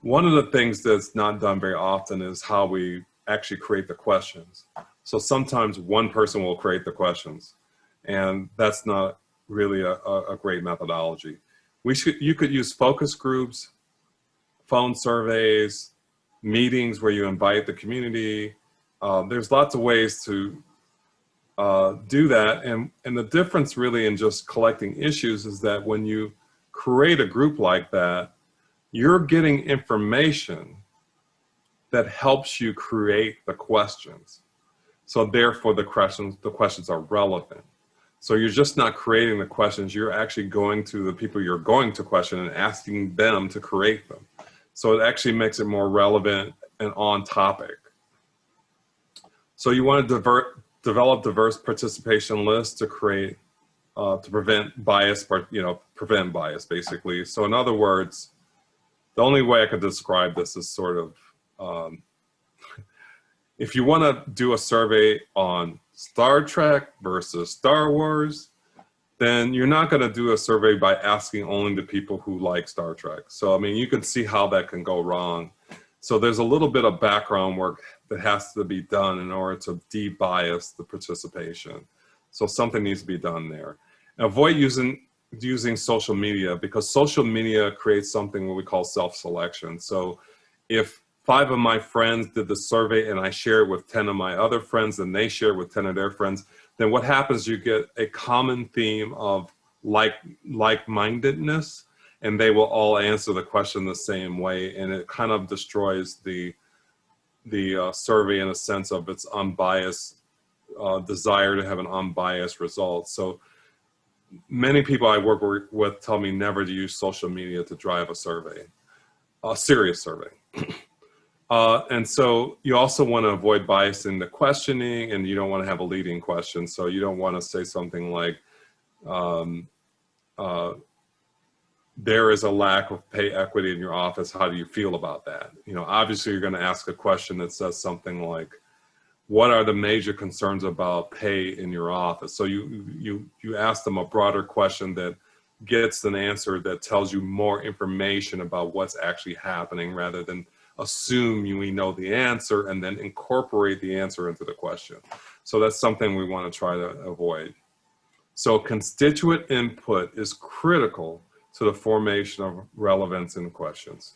One of the things that's not done very often is how we actually create the questions. So sometimes one person will create the questions, and that's not really a great methodology. You could use focus groups, phone surveys, meetings where you invite the community. There's lots of ways to do that. And the difference really in just collecting issues is that when you create a group like that, you're getting information that helps you create the questions. So therefore the questions are relevant. So you're just not creating the questions, you're actually going to the people you're going to question and asking them to create them. So it actually makes it more relevant and on topic. So you want to develop diverse participation lists to create, to prevent bias, prevent bias basically. So in other words, the only way I could describe this is sort of, if you want to do a survey on Star Trek versus Star Wars, then you're not going to do a survey by asking only the people who like Star Trek. So, I mean, you can see how that can go wrong. So there's a little bit of background work that has to be done in order to de-bias the participation. So something needs to be done there. Avoid using social media, because social media creates something what we call self-selection. So if 5 of my friends did the survey and I share it with 10 of my other friends and they share it with 10 of their friends, then what happens, you get a common theme of like-mindedness, and they will all answer the question the same way, and it kind of destroys the survey in a sense of its unbiased desire to have an unbiased result. So many people I work with tell me never to use social media to drive a survey, a serious survey. And so you also want to avoid bias in the questioning, and you don't want to have a leading question. So you don't want to say something like, there is a lack of pay equity in your office. How do you feel about that? You know, obviously you're going to ask a question that says something like, what are the major concerns about pay in your office? So you ask them a broader question that gets an answer that tells you more information about what's actually happening, rather than assume we know the answer and then incorporate the answer into the question. So that's something we want to try to avoid. So constituent input is critical to the formation of relevance in questions.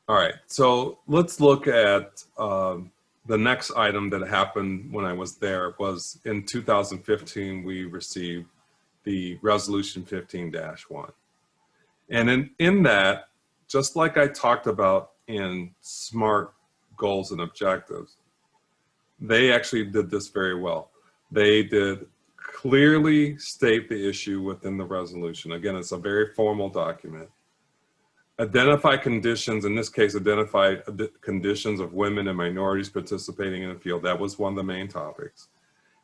All right, so let's look at the next item that happened when I was there. Was in 2015, we received the resolution 15-1. And in that, just like I talked about in SMART goals and objectives, they actually did this very well. They did clearly state the issue within the resolution. Again, it's a very formal document. Identify conditions, in this case, identify conditions of women and minorities participating in the field. That was one of the main topics.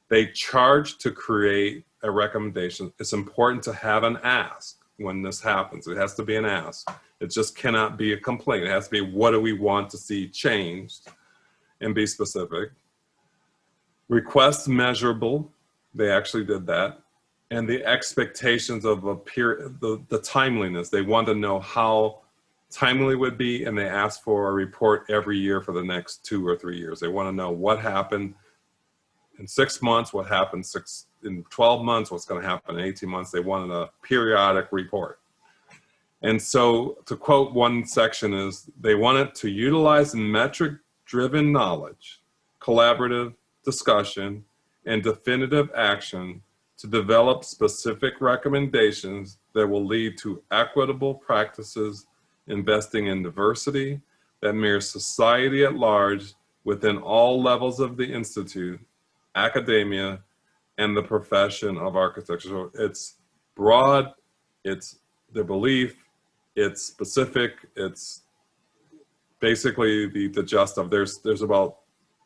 They charged to create a recommendation. It's important to have an ask when this happens. It has to be an ask. It just cannot be a complaint. It has to be, what do we want to see changed, and be specific. Request measurable. They actually did that. And the expectations of a period, the timeliness. They want to know how timely it would be, and they asked for a report every year for the next 2 or 3 years. They want to know what happened in 6 months, what happened in 12 months, what's going to happen in 18 months. They wanted a periodic report. And so, to quote one section, is they wanted to utilize metric-driven knowledge, collaborative discussion, and definitive action to develop specific recommendations that will lead to equitable practices, investing in diversity that mirrors society at large within all levels of the institute, academia, and the profession of architecture. So it's broad, it's the belief, it's specific, it's basically the gist of, there's about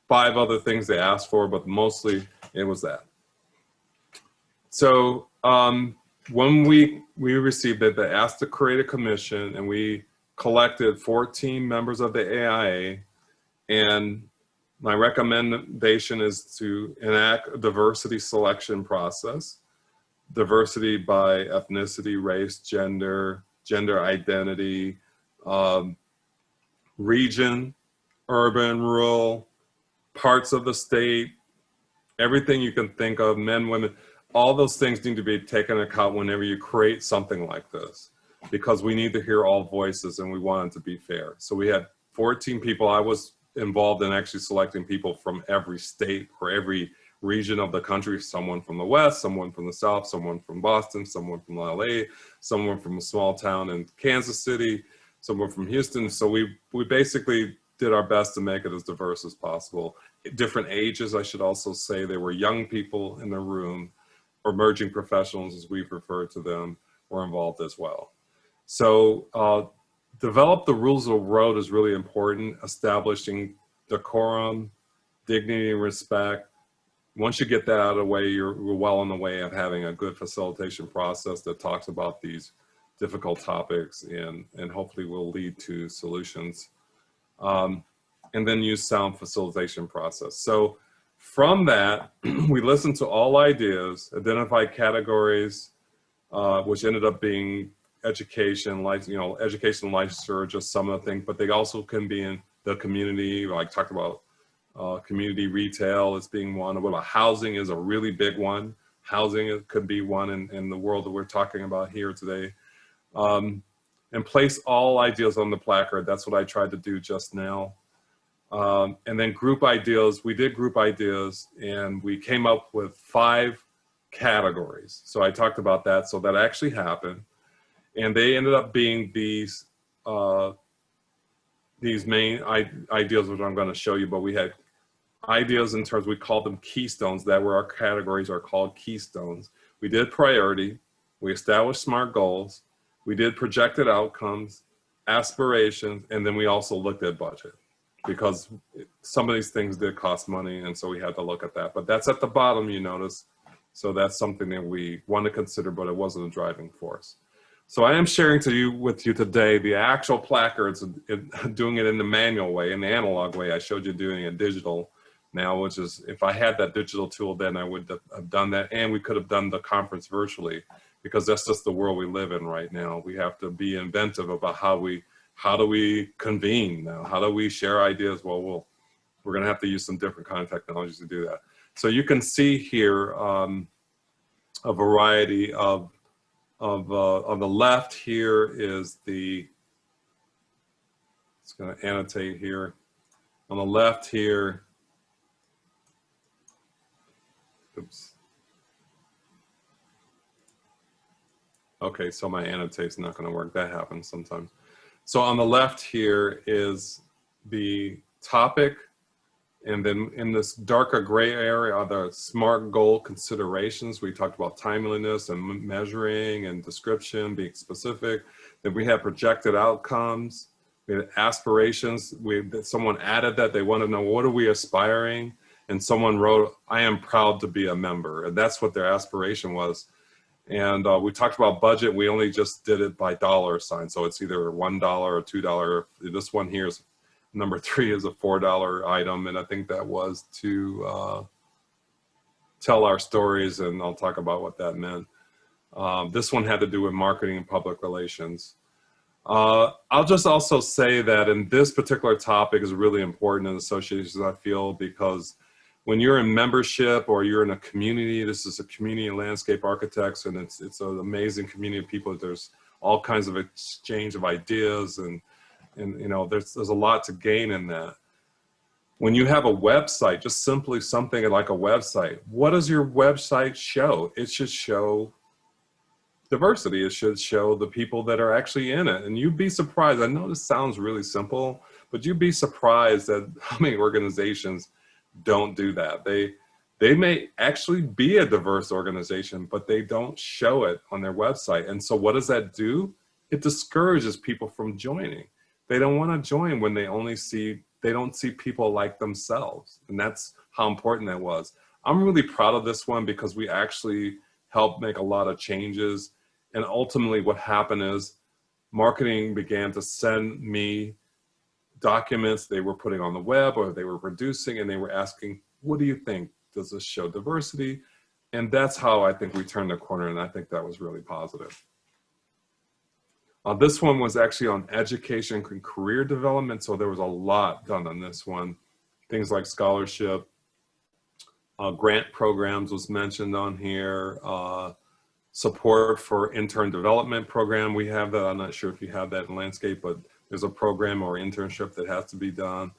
5 other things they asked for, but mostly it was that. So when we received it, they asked to create a commission, and we collected 14 members of the AIA, and my recommendation is to enact a diversity selection process, diversity by ethnicity, race, gender identity, region, urban, rural, parts of the state, everything you can think of, men, women, all those things need to be taken into account whenever you create something like this, because we need to hear all voices and we want it to be fair. So we had 14 people. I was involved in actually selecting people from every state or every region of the country, someone from the West, someone from the South, someone from Boston, someone from LA, someone from a small town in Kansas City, someone from Houston. So we basically did our best to make it as diverse as possible. Different ages, I should also say. There were young people in the room, emerging professionals, as we refer to them, were involved as well. So develop the rules of the road is really important, establishing decorum, dignity, and respect. Once you get that out of the way, you're well on the way of having a good facilitation process that talks about these difficult topics and hopefully will lead to solutions. And then use sound facilitation process. So from that, we listened to all ideas, identified categories, which ended up being education, education, licensure, just some of the things, but they also can be in the community, like talked about community retail as being one. What about housing is a really big one. Housing could be one in the world that we're talking about here today. And place all ideas on the placard. That's what I tried to do just now. And then group ideas. We did group ideas and we came up with 5 categories. So I talked about that. So that actually happened. And they ended up being these main ideas, which I'm going to show you, but we had ideas in terms, we called them keystones. That were our categories are called keystones. We did priority. We established SMART goals. We did projected outcomes, aspirations, and then we also looked at budget, because some of these things did cost money, and so we had to look at that. But that's at the bottom, you notice. So that's something that we want to consider, but it wasn't a driving force. So I am sharing with you today the actual placards, doing it in the manual way, in the analog way. I showed you doing it digital now, which is, if I had that digital tool then I would have done that, and we could have done the conference virtually, because that's just the world we live in right now. We have to be inventive about how do we convene now? How do we share ideas? Well, we're going to have to use some different kind of technologies to do that. So you can see here a variety of on the left here is it's going to annotate here. On the left here, oops. Okay, so my annotate's not going to work. That happens sometimes. So on the left here is the topic, and then in this darker gray area are the SMART goal considerations. We talked about timeliness and measuring and description, being specific. Then we have projected outcomes. We had aspirations. Someone added that they want to know, what are we aspiring? And someone wrote, I am proud to be a member. And that's what their aspiration was. And we talked about budget. We only just did it by dollar sign. So it's either $1 or $2. This one here is number 3 is a $4 item. And I think that was to tell our stories. And I'll talk about what that meant. This one had to do with marketing and public relations. I'll just also say that in this particular topic is really important in associations, I feel, because when you're in membership or you're in a community, this is a community of landscape architects, and it's an amazing community of people. There's all kinds of exchange of ideas, and you know, there's a lot to gain in that. When you have a website, just simply something like a website, what does your website show? It should show diversity. It should show the people that are actually in it. And you'd be surprised. I know this sounds really simple, but you'd be surprised at how many organizations don't do that. They may actually be a diverse organization, but they don't show it on their website. And so what does that do? It discourages people from joining. They don't want to join when they don't see people like themselves. And that's how important that was. I'm really proud of this one because we actually helped make a lot of changes. And ultimately what happened is marketing began to send me documents they were putting on the web or they were producing, and they were asking, what do you think? Does this show diversity? And that's how I think we turned the corner, and I think that was really positive. This one was actually on education and career development, so there was a lot done on this one. Things like scholarship, grant programs was mentioned on here, support for intern development program. We have that. I'm not sure if you have that in landscape, but there's a program or internship that has to be done.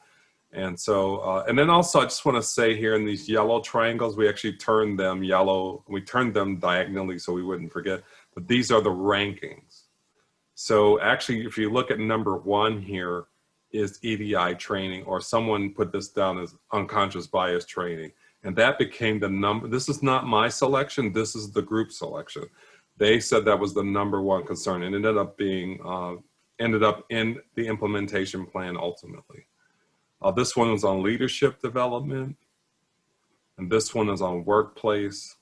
And so, and then also I just want to say here in these yellow triangles, we actually turned them yellow. We turned them diagonally so we wouldn't forget, but these are the rankings. So actually, if you look at number 1 here is EDI training, or someone put this down as unconscious bias training. And that became the number. This is not my selection. This is the group selection. They said that was the number 1 concern, and ended up being, ended up in the implementation plan ultimately. This one was on leadership development, and this one is on workplace.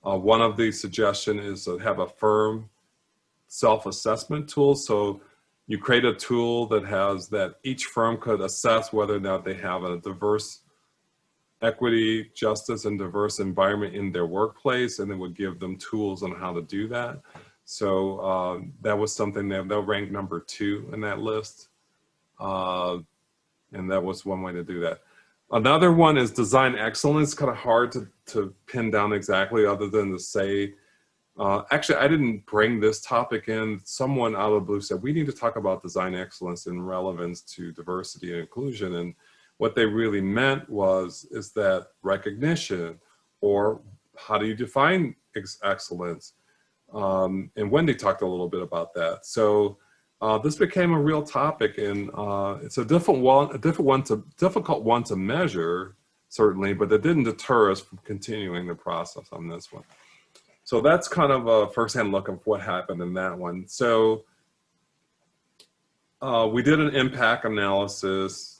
One of the suggestions is to have a firm self-assessment tool. So you create a tool that has that each firm could assess whether or not they have a diverse equity, justice, and diverse environment in their workplace, and it would give them tools on how to do that. So that was something that they'll rank number 2 in that list. And that was one way to do that. Another one is design excellence. Kind of hard to pin down exactly, other than to say, actually, I didn't bring this topic in. Someone out of the blue said, we need to talk about design excellence in relevance to diversity and inclusion. And what they really meant is that recognition, or how do you define excellence? And Wendy talked a little bit about that. So this became a real topic, and it's a difficult one to measure, certainly, but it didn't deter us from continuing the process on this one. So that's kind of a firsthand look of what happened in that one. So we did an impact analysis,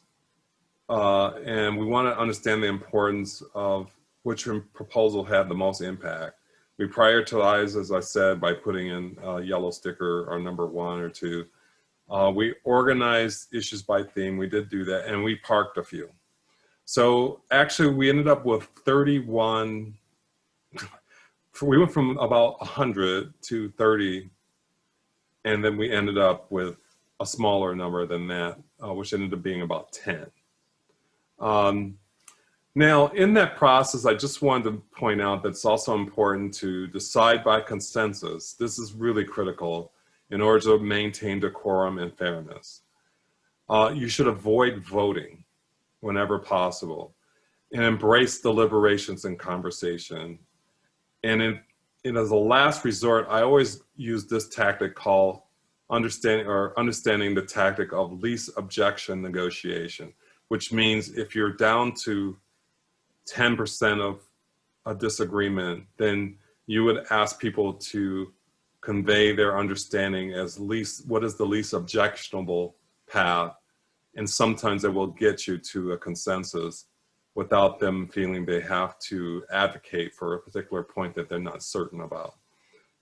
and we want to understand the importance of which proposal had the most impact. We prioritized, as I said, by putting in a yellow sticker or number 1 or 2. We organized issues by theme. We did do that, and we parked a few. So actually, we ended up with 31. We went from about 100 to 30, and then we ended up with a smaller number than that, which ended up being about 10. Now, in that process, I just wanted to point out that it's also important to decide by consensus. This is really critical in order to maintain decorum and fairness. You should avoid voting whenever possible, and embrace deliberations and conversation. And as a last resort, I always use this tactic called understanding the tactic of least objection negotiation, which means if you're down to 10% of a disagreement, then you would ask people to convey their understanding as what is the least objectionable path. And sometimes it will get you to a consensus without them feeling they have to advocate for a particular point that they're not certain about.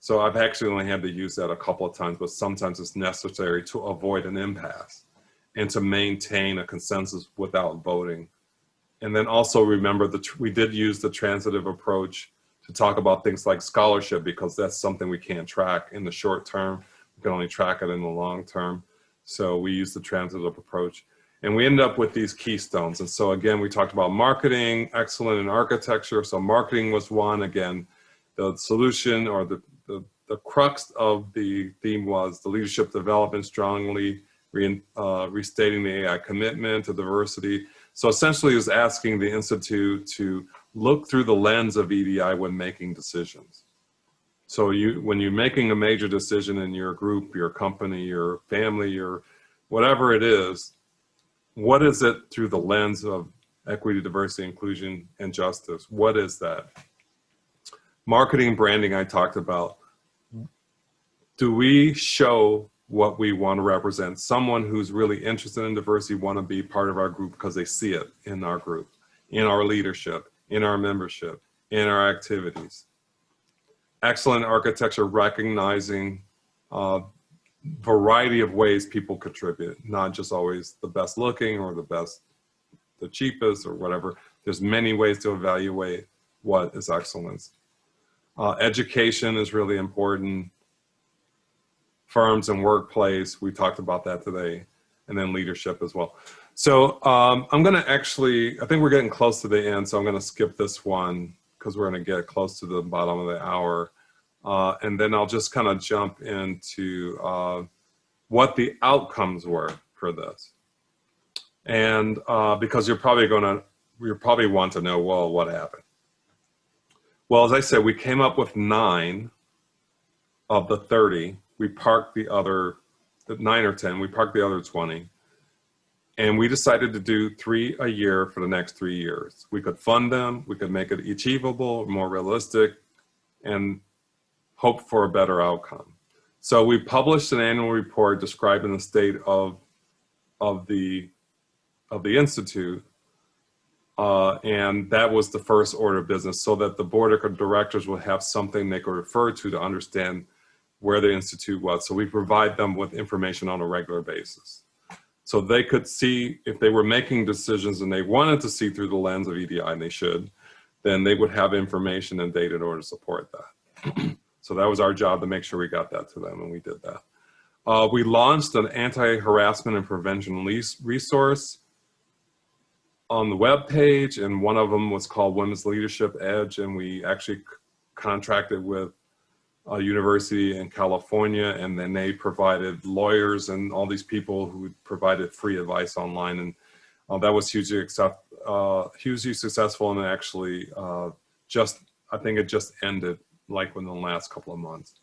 So I've actually only had to use that a couple of times, but sometimes it's necessary to avoid an impasse and to maintain a consensus without voting. And then also remember that we did use the transitive approach to talk about things like scholarship, because that's something we can't track in the short term. We can only track it in the long term. So we use the transitive approach. And we ended up with these keystones. And so again, we talked about marketing, excellent in architecture. So marketing was one. Again, the solution, or the crux of the theme was the leadership development, strongly restating the AI commitment to diversity. So essentially it was asking the Institute to look through the lens of EDI when making decisions. So when you're making a major decision in your group, your company, your family, your whatever it is, what is it through the lens of equity, diversity, inclusion, and justice? What is that? Marketing and branding I talked about. Do we show what we want to represent? Someone who's really interested in diversity want to be part of our group because they see it in our group, in our leadership, in our membership, in our activities. Excellent architecture, recognizing variety of ways people contribute, not just always the best looking or the cheapest or whatever. There's many ways to evaluate what is excellence. Education is really important. firms and workplace. We talked about that today, and then leadership as well. So I'm going to actually, I think we're getting close to the end, so I'm going to skip this one because we're going to get close to the bottom of the hour. And then I'll just kind of jump into what the outcomes were for this. And because you're probably want to know, well, what happened? Well, as I said, we came up with 9 of the 30. We parked the other 9 or 10. We parked the other 20. And we decided to do 3 a year for the next 3 years. We could fund them. We could make it achievable, more realistic, and hope for a better outcome. So we published an annual report describing the state of the Institute. And that was the first order of business, so that the board of directors would have something they could refer to understand where the Institute was. So we provide them with information on a regular basis. So they could see if they were making decisions and they wanted to see through the lens of EDI, and they should, then they would have information and data in order to support that. So that was our job to make sure we got that to them, and we did that. We launched an anti-harassment and prevention resource on the web page, and one of them was called Women's Leadership Edge, and we actually contracted with a university in California, and then they provided lawyers and all these people who provided free advice online, and that was hugely successful, and actually I think it just ended like within the last couple of months.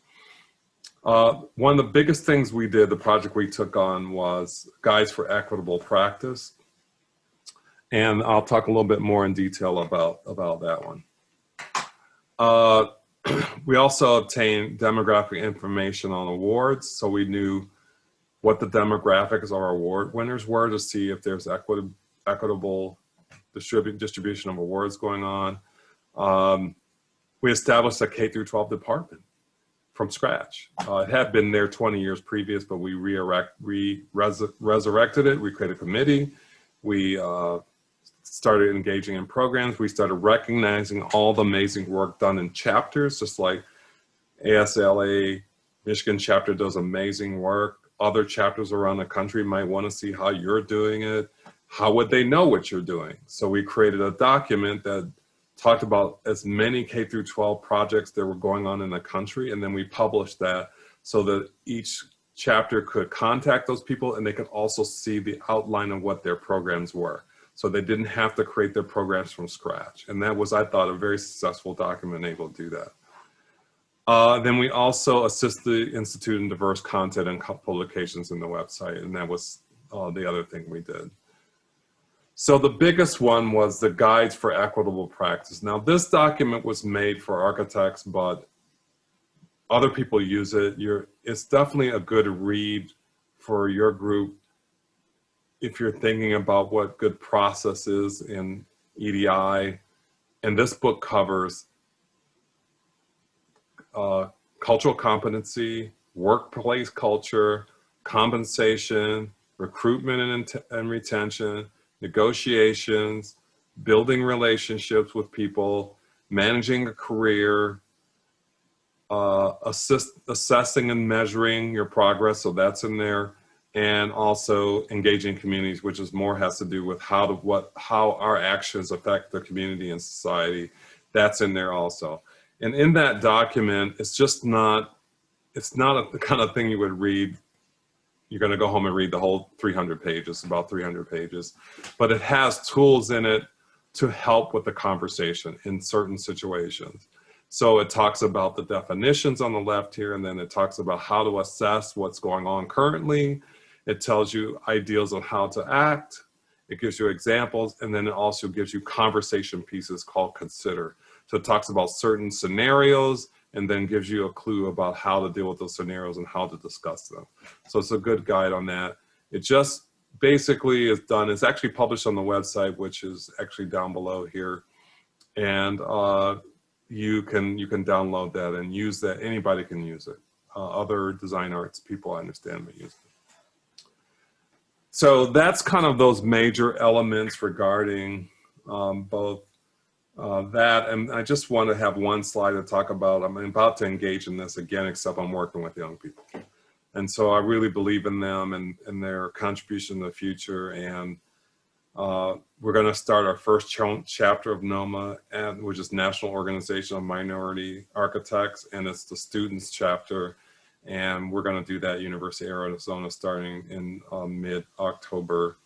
One of the biggest things we did, the project we took on, was Guides for Equitable Practice. And I'll talk a little bit more in detail about that one. We also obtained demographic information on awards. So we knew what the demographics of our award winners were to see if there's equitable distribution of awards going on. We established a K through 12 department from scratch. It had been there 20 years previous, but we resurrected it. We created a committee. We started engaging in programs. We started recognizing all the amazing work done in chapters, just like ASLA, Michigan chapter does amazing work. Other chapters around the country might want to see how you're doing it. How would they know what you're doing? So we created a document that talked about as many K through 12 projects that were going on in the country, and then we published that so that each chapter could contact those people, and they could also see the outline of what their programs were. So they didn't have to create their programs from scratch. And that was, I thought, a very successful document able to do that. Then we also assist the Institute in diverse content and publications in the website. And that was the other thing we did. So the biggest one was the Guides for Equitable Practice. Now, this document was made for architects, but other people use it. It's definitely a good read for your group if you're thinking about what good process is in EDI. And this book covers cultural competency, workplace culture, compensation, recruitment and retention, negotiations, building relationships with people, managing a career, assessing and measuring your progress, so that's in there, and also engaging communities, which is more has to do with how our actions affect the community and society. That's in there also. And in that document, it's not the kind of thing you would read. You're going to go home and read the whole 300 pages, about 300 pages, but it has tools in it to help with the conversation in certain situations. So it talks about the definitions on the left here, and then it talks about how to assess what's going on currently. It tells you ideas on how to act. It gives you examples, and then it also gives you conversation pieces called consider. So it talks about certain scenarios and then gives you a clue about how to deal with those scenarios and how to discuss them. So it's a good guide on that. It just basically is done. It's actually published on the website, which is actually down below here. And you can download that and use that. Anybody can use it. Other design arts people, I understand, but use it. So that's kind of those major elements regarding both that, and I just want to have one slide to talk about. I'm about to engage in this again, except I'm working with young people. And so I really believe in them and their contribution to the future. And we're going to start our first chapter of NOMA, which is National Organization of Minority Architects, and it's the students chapter. And we're going to do that at University of Arizona starting in mid-October.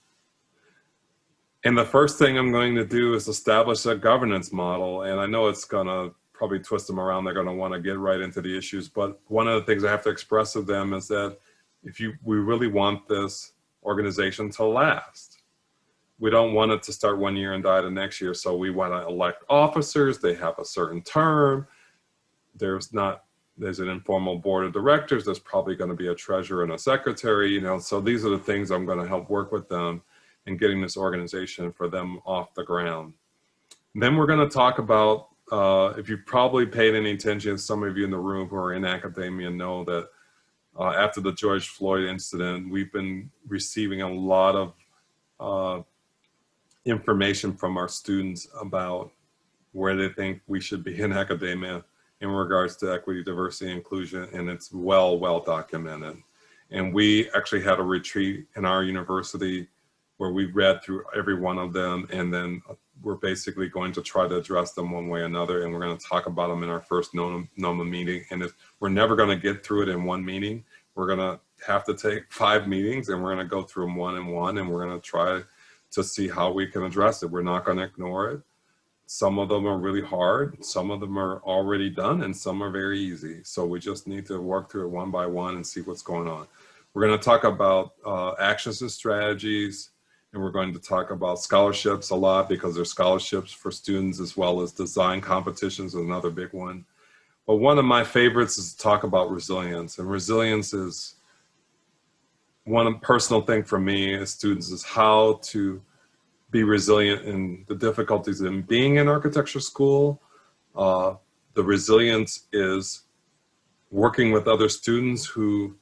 And the first thing I'm going to do is establish a governance model. And I know it's going to probably twist them around. They're going to want to get right into the issues. But one of the things I have to express to them is that we really want this organization to last. We don't want it to start one year and die the next year. So we want to elect officers. They have a certain term. There's an informal board of directors. There's probably going to be a treasurer and a secretary, you know. So these are the things I'm going to help work with them in getting this organization for them off the ground. And then we're going to talk about, if you've probably paid any attention, some of you in the room who are in academia know that after the George Floyd incident, we've been receiving a lot of information from our students about where they think we should be in academia in regards to equity, diversity, inclusion, and it's well documented. And we actually had a retreat in our university where we read through every one of them, and then we're basically going to try to address them one way or another, and we're going to talk about them in our first NOMA meeting. And if we're never going to get through it in one meeting, we're going to have to take 5 meetings, and we're going to go through them one and one, and we're going to try to see how we can address it. We're not going to ignore it. Some of them are really hard, some of them are already done, and some are very easy. So we just need to work through it one by one and see what's going on. We're going to talk about actions and strategies, and we're going to talk about scholarships a lot because there's scholarships for students as well as design competitions is another big one. But one of my favorites is to talk about resilience, and resilience is one personal thing for me as students is how to be resilient in the difficulties in being in architecture school. The resilience is working with other students who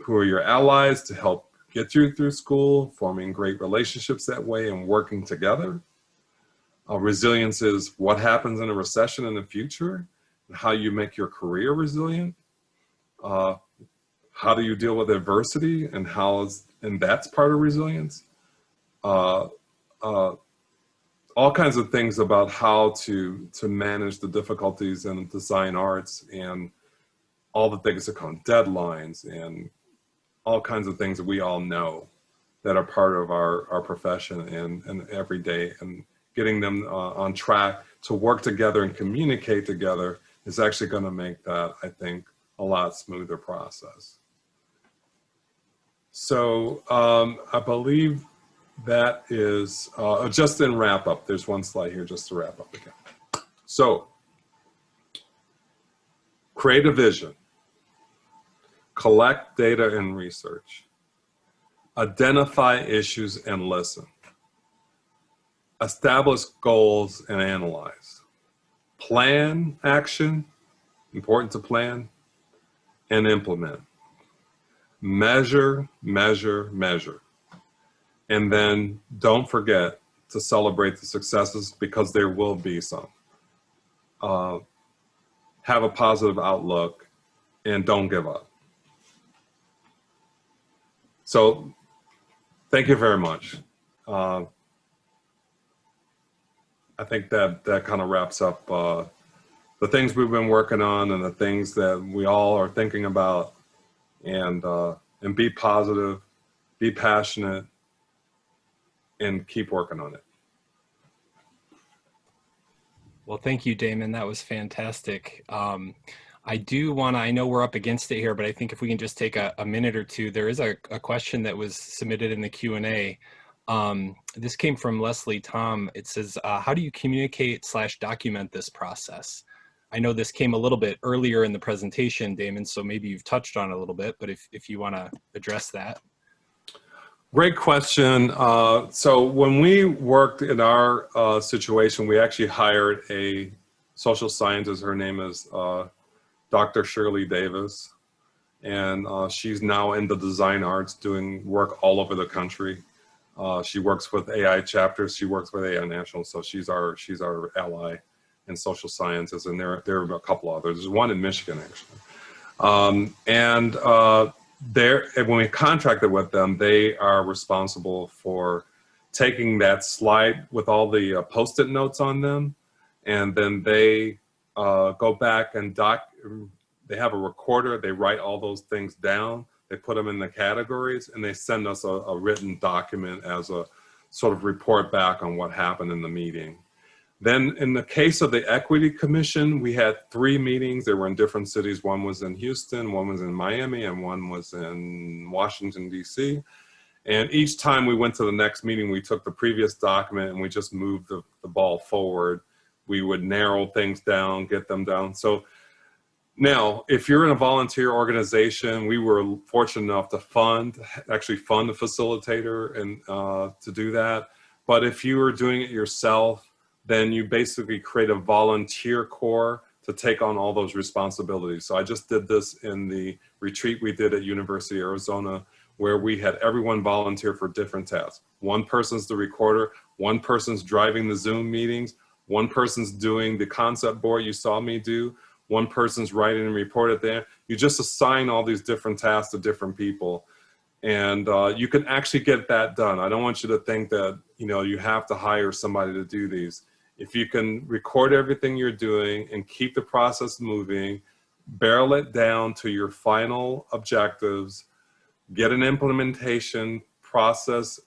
are your allies to help get you through school, forming great relationships that way and working together. Resilience is what happens in a recession in the future and how you make your career resilient. How do you deal with adversity and that's part of resilience. All kinds of things about how to manage the difficulties in design arts and all the things that come, deadlines and all kinds of things that we all know that are part of our profession and every day, and getting them on track to work together and communicate together is actually going to make that, I think, a lot smoother process. So I believe that is just in wrap up. There's one slide here just to wrap up again. So create a vision, collect data and research, identify issues and listen, establish goals and analyze, plan action, important to plan, and implement, measure, measure, measure. And then don't forget to celebrate the successes because there will be some. Have a positive outlook and don't give up. So thank you very much. I think that kind of wraps up the things we've been working on and the things that we all are thinking about, and be positive, be passionate, and keep working on it. Well, thank you, Damon. That was fantastic. I know we're up against it here, but I think if we can just take a minute or two, there is a question that was submitted in the Q&A. This came from Leslie Tom. It says, how do you communicate / document this process? I know this came a little bit earlier in the presentation, Damon, so maybe you've touched on it a little bit, but if you want to address that. Great question. So when we worked in our situation, we actually hired a social scientist. Her name is Dr. Shirley Davis, and she's now in the design arts doing work all over the country. She works with AI chapters. She works with AI National, so she's our ally in social sciences, and there are a couple others. There's one in Michigan, actually. when we contracted with them, they are responsible for taking that slide with all the Post-it notes on them, and then they go back and they have a recorder, they write all those things down, they put them in the categories, and they send us a written document as a sort of report back on what happened in the meeting. Then in the case of the Equity Commission, we had 3 meetings. They were in different cities. One was in Houston, one was in Miami, and one was in Washington, D.C. And each time we went to the next meeting, we took the previous document and we just moved the ball forward. We would narrow things down, get them down. So now, if you're in a volunteer organization, we were fortunate enough to actually fund a facilitator and to do that. But if you were doing it yourself, then you basically create a volunteer corps to take on all those responsibilities. So I just did this in the retreat we did at University of Arizona, where we had everyone volunteer for different tasks. One person's the recorder, one person's driving the Zoom meetings, one person's doing the concept board you saw me do, one person's writing and report it there. You just assign all these different tasks to different people. And you can actually get that done. I don't want you to think that, you know, you have to hire somebody to do these. If you can record everything you're doing and keep the process moving, barrel it down to your final objectives, get an implementation process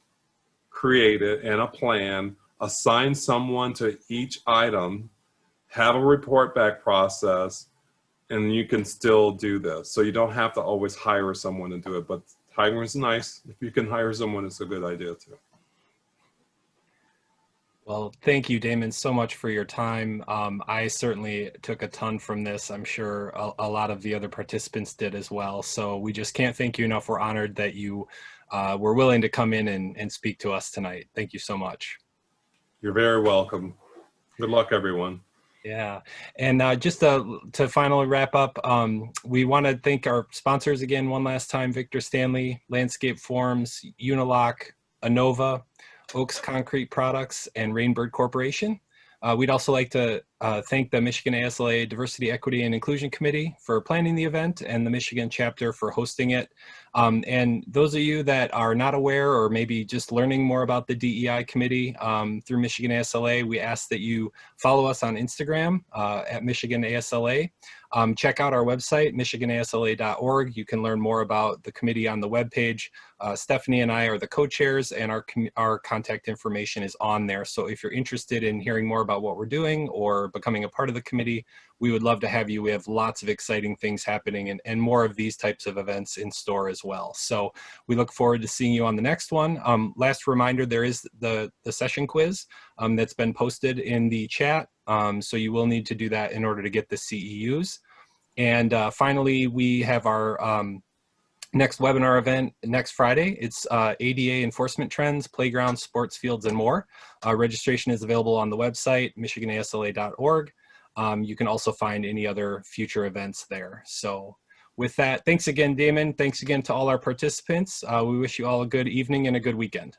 created and a plan, assign someone to each item, have a report back process, and you can still do this. So you don't have to always hire someone to do it, but hiring is nice. If you can hire someone, it's a good idea too. Well, thank you, Damon, so much for your time. I certainly took a ton from this. I'm sure a lot of the other participants did as well. So we just can't thank you enough. We're honored that you were willing to come in and speak to us tonight. Thank you so much. You're very welcome. Good luck, everyone. Yeah, and just to finally wrap up, we want to thank our sponsors again one last time: Victor Stanley, Landscape Forms, Unilock, Inova, Oaks Concrete Products, and Rainbird Corporation. We'd also like to thank the Michigan ASLA Diversity, Equity, and Inclusion Committee for planning the event and the Michigan chapter for hosting it. And those of you that are not aware or maybe just learning more about the DEI committee through Michigan ASLA, we ask that you follow us on Instagram at Michigan ASLA. Check out our website, michiganasla.org. You can learn more about the committee on the webpage. Stephanie and I are the co-chairs, and our contact information is on there. So if you're interested in hearing more about what we're doing or becoming a part of the committee, we would love to have you. We have lots of exciting things happening and more of these types of events in store as well. So we look forward to seeing you on the next one. Last reminder, there is the session quiz that's been posted in the chat. So you will need to do that in order to get the CEUs. And finally, we have our next webinar event next Friday. It's ADA enforcement trends, playgrounds, sports fields, and more. Registration is available on the website, michiganasla.org. You can also find any other future events there. So with that, thanks again, Damon. Thanks again to all our participants. We wish you all a good evening and a good weekend.